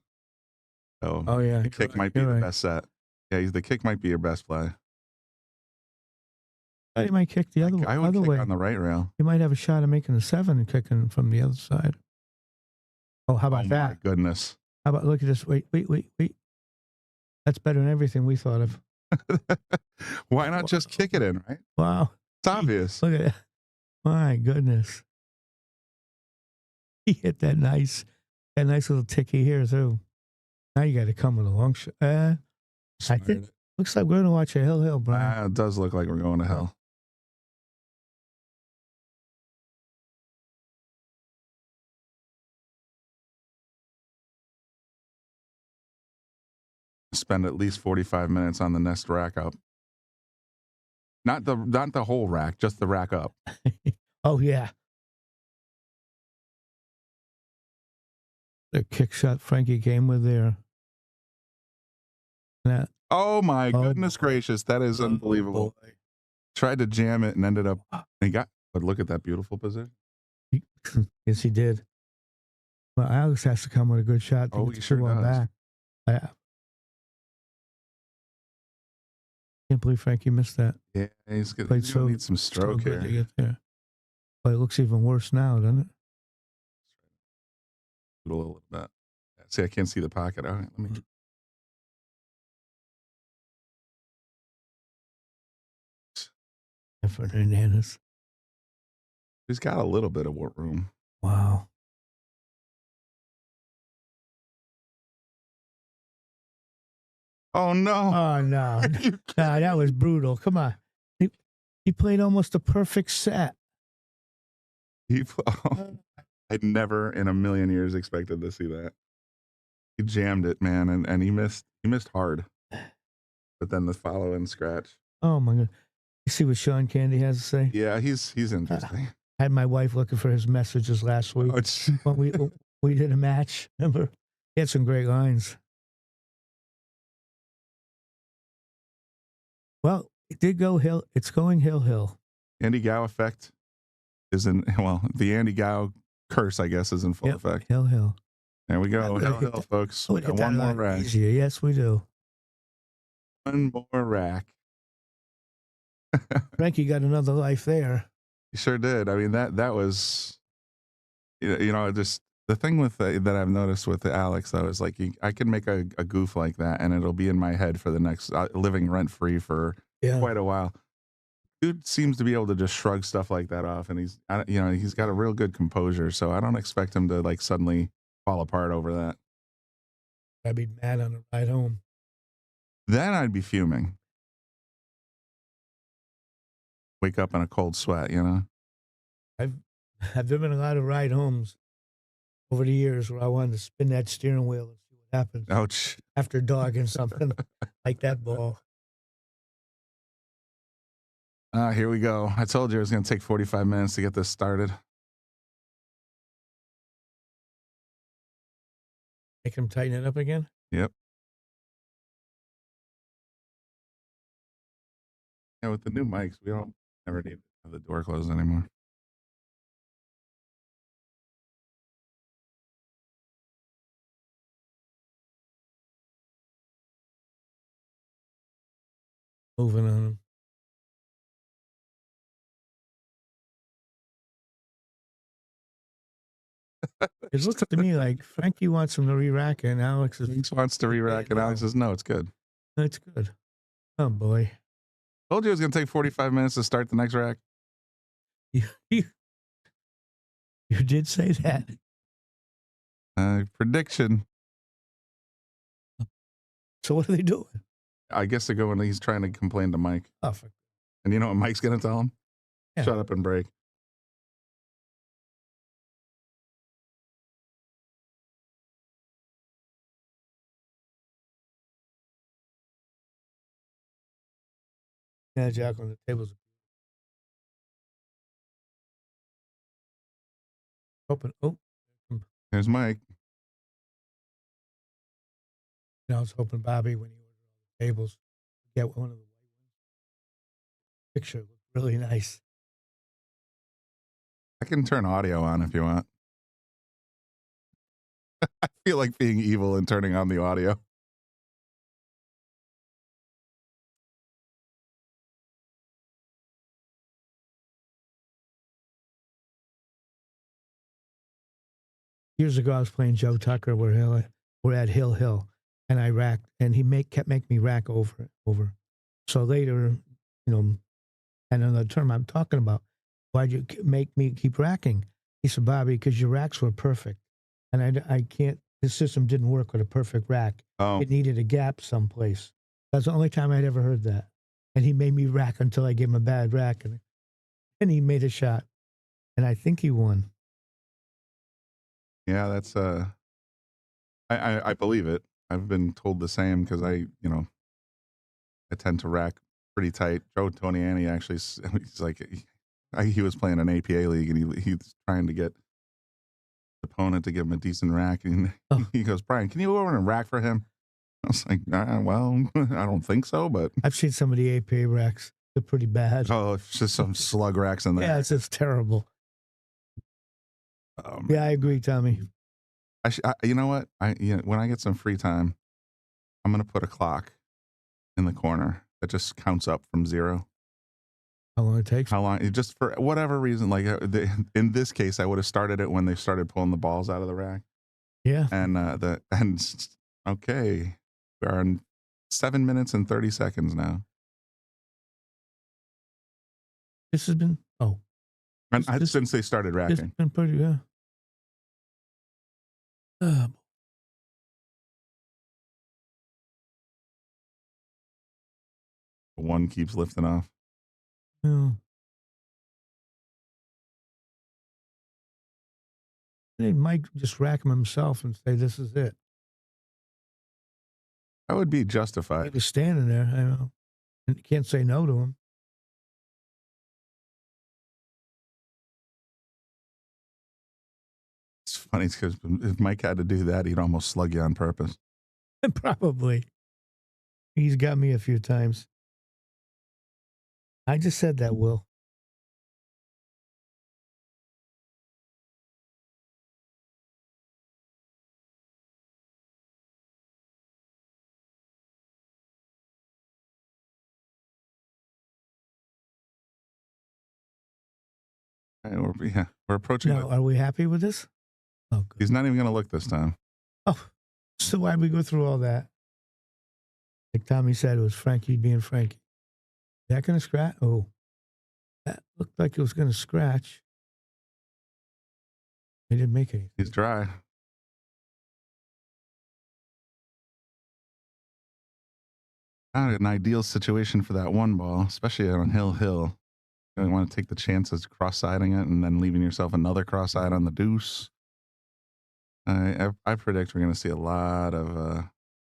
So the kick might be the best set. Yeah, the kick might be your best play. He might kick the other way. I would kick way on the right rail. He might have a shot of making a 7 and kicking from the other side. Oh, how about that? My goodness. How about, look at this. Wait. That's better than everything we thought of. Why not just kick it in, right? Wow. It's obvious. Look at that. My goodness. He hit that nice little ticky here, too. Now you got to come with a long shot. I think looks like we're going to watch a hill, Brian. It does look like we're going to hell. Spend at least 45 minutes on the next rack up. Not the whole rack, just the rack up. Oh yeah. The kick shot Frankie came with there. Oh my goodness gracious, that is unbelievable. Boy. Tried to jam it and ended up but look at that beautiful position. Yes, he did. Well, Alex has to come with a good shot to get the sure does. back. I can't believe Frankie missed that. Yeah, he's going to need some stroke here. To get there. But it looks even worse now, doesn't it? A little bit. See, I can't see the pocket. All right, let me. Hernandez. He's got a little bit of room. Wow. Oh no! Oh no! That was brutal. Come on, he played almost a perfect set. I'd never in a million years expected to see that. He jammed it, man, and he missed hard. But then the follow and scratch. Oh my God! You see what Sean Candy has to say? Yeah, he's interesting. I had my wife looking for his messages last week when we did a match. Remember, he had some great lines. Well, it did go hill. It's going hill. Andy Gow effect is the Andy Gow curse, I guess, is in full effect. Hill. There we go. Hill, folks. We got one more rack. Easier. Yes, we do. One more rack. Frankie got another life there. He sure did. I mean, that was, just the thing with that I've noticed with Alex, though, is like I can make a goof like that and it'll be in my head for the next living rent free for quite a while. Dude seems to be able to just shrug stuff like that off, and he's got a real good composure. So I don't expect him to like suddenly fall apart over that. I'd be mad on the ride home. Then I'd be fuming. Wake up in a cold sweat, I've driven a lot of ride homes over the years where I wanted to spin that steering wheel and see what happens. Ouch. After dogging something like that ball. Here we go. I told you it was going to take 45 minutes to get this started. Make him tighten it up again? Yep. Yeah, with the new mics, we don't never need to have the door closed anymore. moving on him. It looks to me like Frankie wants him to re-rack it, and Alex wants to re-rack, and Alex says, no, it's good. That's good. Oh, boy. Told you it was going to take 45 minutes to start the next rack. You did say that. Prediction. So what are they doing? I guess they're going, he's trying to complain to Mike. Oh, and you know what Mike's going to tell him? Yeah. Shut up and break. Yeah, Jack on the tables. Open. Oh. There's Mike. I was hoping Bobby, when he ordered all the tables, get one of the white ones. Picture looked really nice. I can turn audio on if you want. I feel like being evil and turning on the audio. Years ago, I was playing Joe Tucker. We're at Hill Hill, and I racked, and he kept making me rack over. So later, and on the term I'm talking about, why'd you make me keep racking? He said, Bobby, because your racks were perfect, and I can't. The system didn't work with a perfect rack. Oh. It needed a gap someplace. That's the only time I'd ever heard that. And he made me rack until I gave him a bad rack, and he made a shot, and I think he won. Yeah, that's I believe it. I've been told the same because I tend to rack pretty tight. Joe Toniani actually, he's like, he was playing an APA league and he's trying to get the opponent to give him a decent rack, and he goes, Brian, can you go over and rack for him? I was like, well, I don't think so, but I've seen some of the APA racks. They're pretty bad. Oh, it's just some slug racks in there. Yeah, it's just terrible. Yeah, I agree, Tommy. You know what? When I get some free time, I'm gonna put a clock in the corner that just counts up from 0. How long it takes? How long? Just for whatever reason. Like in this case, I would have started it when they started pulling the balls out of the rack. Yeah. And okay, we are in 7 minutes and 30 seconds now. This has been since they started racking. It's been pretty One keeps lifting off. Yeah. They might just rack him himself and say, "This is it." That would be justified. He was standing there, and you can't say no to him. It's funny because if Mike had to do that, he'd almost slug you on purpose. Probably. He's got me a few times. I just said that, Will. We're approaching. Now, are we happy with this? Oh, good. He's not even going to look this time. Oh, so why'd we go through all that? Like Tommy said, it was Frankie being Frankie. Is that going to scratch? Oh, that looked like it was going to scratch. He didn't make anything. He's dry. Not an ideal situation for that one ball, especially on Hill Hill. You don't want to take the chances cross-siding it and then leaving yourself another cross-side on the deuce. I predict we're going to see a lot of...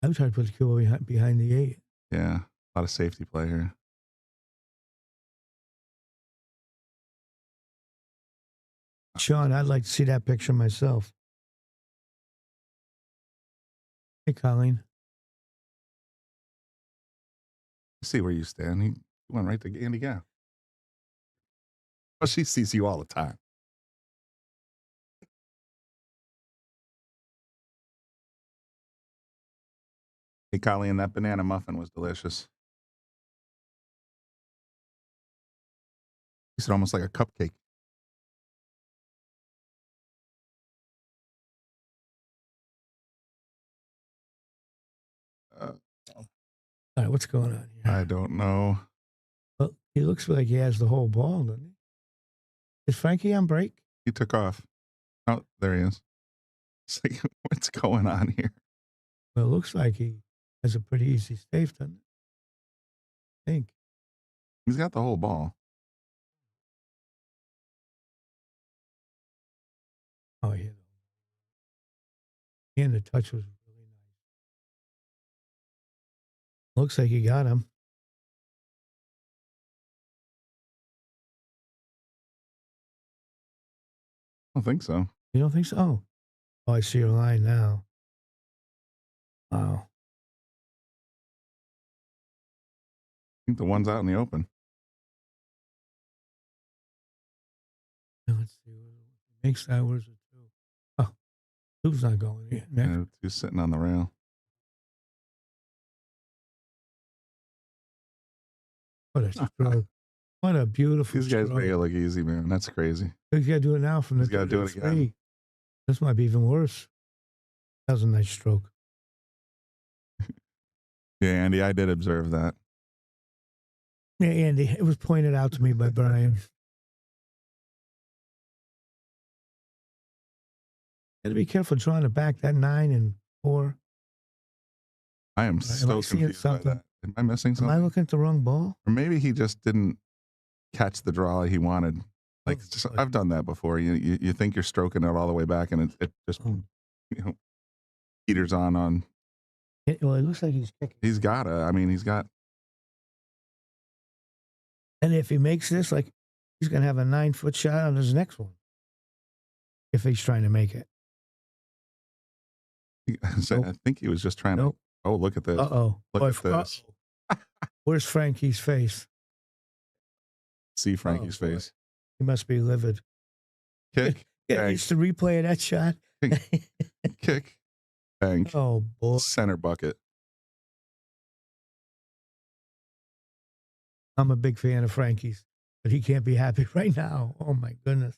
I would try to put the cue behind the 8. Yeah, a lot of safety play here. Sean, I'd like to see that picture myself. Hey, Colleen. I see where you stand. He went right to Andy Gow. Well, she sees you all the time. Hey, Colleen, that banana muffin was delicious. Makes it almost like a cupcake. All right, what's going on here? I don't know. Well, he looks like he has the whole ball, doesn't he? Is Frankie on break? He took off. Oh, there he is. It's like, what's going on here? Well, it looks like he has a pretty easy safe, doesn't it? I think. He's got the whole ball. Oh, yeah. And the touch was really nice. Looks like he got him. I don't think so. You don't think so? Oh, I see your line now. Wow. I think the one's out in the open. Let's see. Makes that. Where's it two? Oh, two's not going yet. Yeah, two's sitting on the rail. What a stroke. What a beautiful These guys stroke. make it look easy, man. That's crazy. He's got to do it now from the He's got to do it again. This might be even worse. That was a nice stroke. Yeah, Andy, I did observe that. Yeah, Andy, it was pointed out to me by Brian. Got to be careful drawing it back. That 9 and 4. I am so confused by that. Am I missing something? Am I looking at the wrong ball? Or maybe he just didn't catch the draw he wanted. Like, I've done that before. You think you're stroking it all the way back, and it just peters on. Well, it looks like he's kicking. He's got I mean, he's got. And if he makes this, like, he's going to have a 9-foot shot on his next one. If he's trying to make it. I think he was just trying to. Oh, look at this. Uh-oh. Look at this. Where's Frankie's face? See Frankie's face. He must be livid. Kick. Yeah, he used to replay that shot. Kick. Bang. Oh, boy. Center bucket. I'm a big fan of Frankie's, but he can't be happy right now. Oh, my goodness.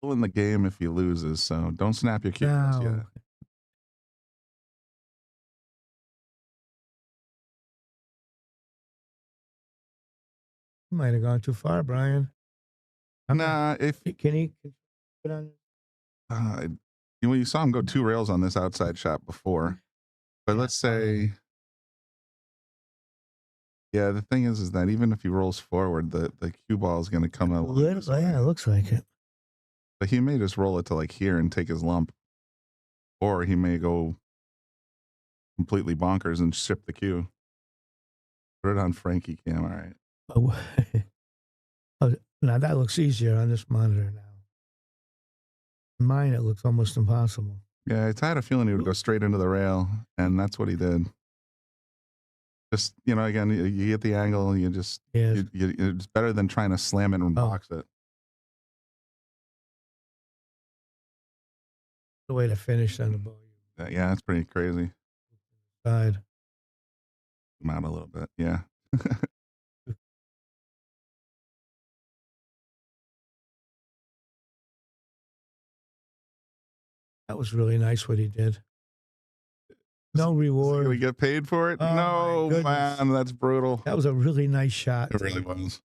In the game if he loses, so don't snap your cues yet. He might have gone too far, Brian. Nah, if can he put on? You saw him go 2 rails on this outside shot before, but let's say, yeah. The thing is that even if he rolls forward, the cue ball is going to come out. Yeah, it looks like it. But he may just roll it to like here and take his lump, or he may go completely bonkers and strip the cue. Put it on Frankie cam, all right. Oh, now that looks easier on this monitor now. Mine, it looks almost impossible. Yeah, I had a feeling he would go straight into the rail, and that's what he did. Just, again, you get the angle, you just, it's better than trying to slam it and box it. The way to finish on the ball. Yeah, that's pretty crazy. Side. Come out a little bit, yeah. That was really nice what he did. No reward. Did we get paid for it? Oh, no, man, that's brutal. That was a really nice shot. It really was.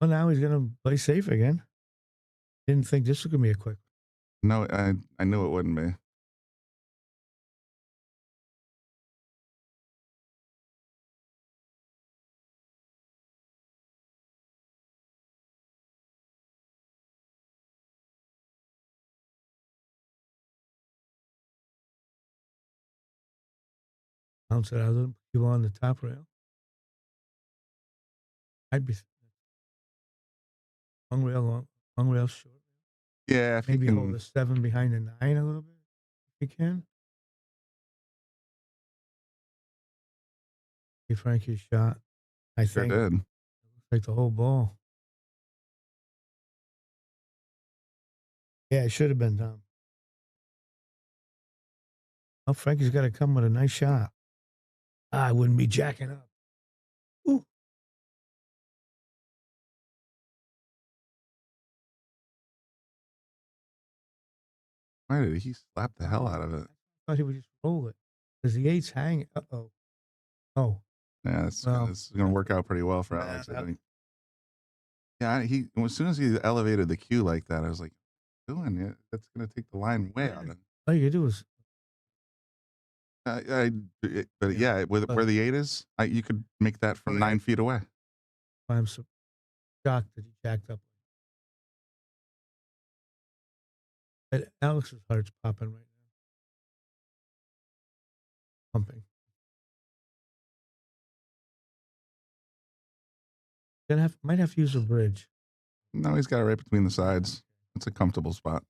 Well, now he's going to play safe again. Didn't think this was going to be a quick. No, I knew it wouldn't be. Bounce it out of them. You on the top rail. I'd be long rail short. Yeah, if maybe you can hold the 7 behind the 9 a little bit, if you can. Hey, Frankie's shot. I sure think. Did. Looks like the whole ball. Yeah, it should have been Tom. Oh, Frankie's got to come with a nice shot. I wouldn't be jacking up. Ooh. Why did he slap the hell out of it? I thought he would just roll it. Because the 8's hanging. Uh-oh. Oh. Yeah, it's going to work out pretty well for Alex, I think. Yeah, as soon as he elevated the cue like that, I was like, doing it. That's going to take the line way out of it. All you do is. But yeah, where the 8 is, you could make that from 9 feet away. I'm so shocked that he jacked up. And Alex's heart's popping right now. Pumping. Might have to use a bridge. No, he's got it right between the sides. It's a comfortable spot.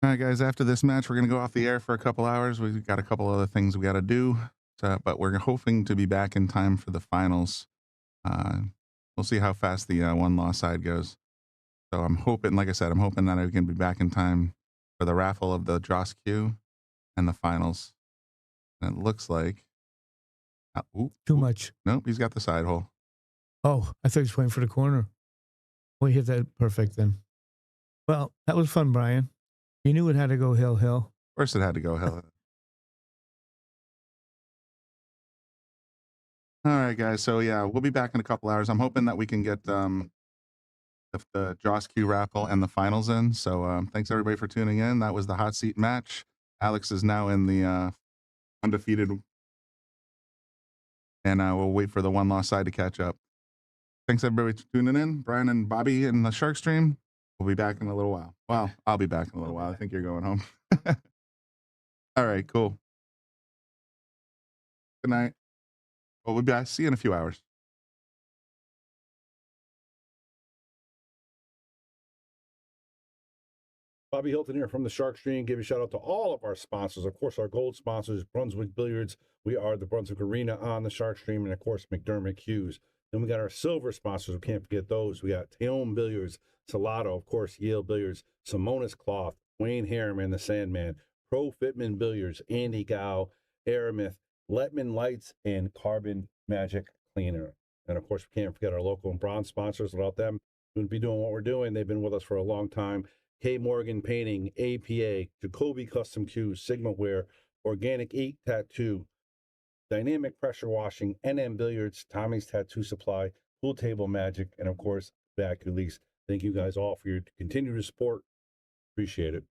All right, guys, after this match, we're going to go off the air for a couple hours. We've got a couple other things we got to do, but we're hoping to be back in time for the finals. We'll see how fast the one-loss side goes. So I'm hoping, like I said, I'm hoping that I can be back in time for the raffle of the Joss Cue and the finals. And it looks like... Too much. Nope, he's got the side hole. Oh, I thought he was waiting for the corner. We hit that perfect then. Well, that was fun, Brian. You knew it had to go hill. Of course it had to go hill. All right, guys. So, yeah, we'll be back in a couple hours. I'm hoping that we can get the Joss Cue raffle and the finals in. So, thanks, everybody, for tuning in. That was the hot seat match. Alex is now in the undefeated. And we'll wait for the one-loss side to catch up. Thanks, everybody, for tuning in. Brian and Bobby in the Shark Stream. We'll be back in a little while. Well, I'll be back in a little while. I think you're going home. All right, cool. Good night. Well, we'll be back. See you in a few hours. Bobby Hilton here from the Shark Stream. Give a shout out to all of our sponsors. Of course, our gold sponsors, Brunswick Billiards. We are the Brunswick Arena on the Shark Stream, and of course, McDermott Cues. Then we got our silver sponsors. We can't forget those. We got Taom Billiards, Salotto, of course, Yale Billiards, Simonis Cloth, Wayne Harriman, the Sandman, Pro Fitman Billiards, Andy Gow, Aramith, Letman Lights, and Carbon Magic Cleaner. And of course, we can't forget our local and bronze sponsors. Without them, we wouldn't be doing what we're doing. They've been with us for a long time. K. Morgan Painting, APA, Jacoby Custom Cues, Sigma Wear, Organic Ink Tattoo, Dynamic Pressure Washing, NM Billiards, Tommy's Tattoo Supply, Pool Table Magic, and of course, Vacuum Leaks. Thank you guys all for your continued support. Appreciate it.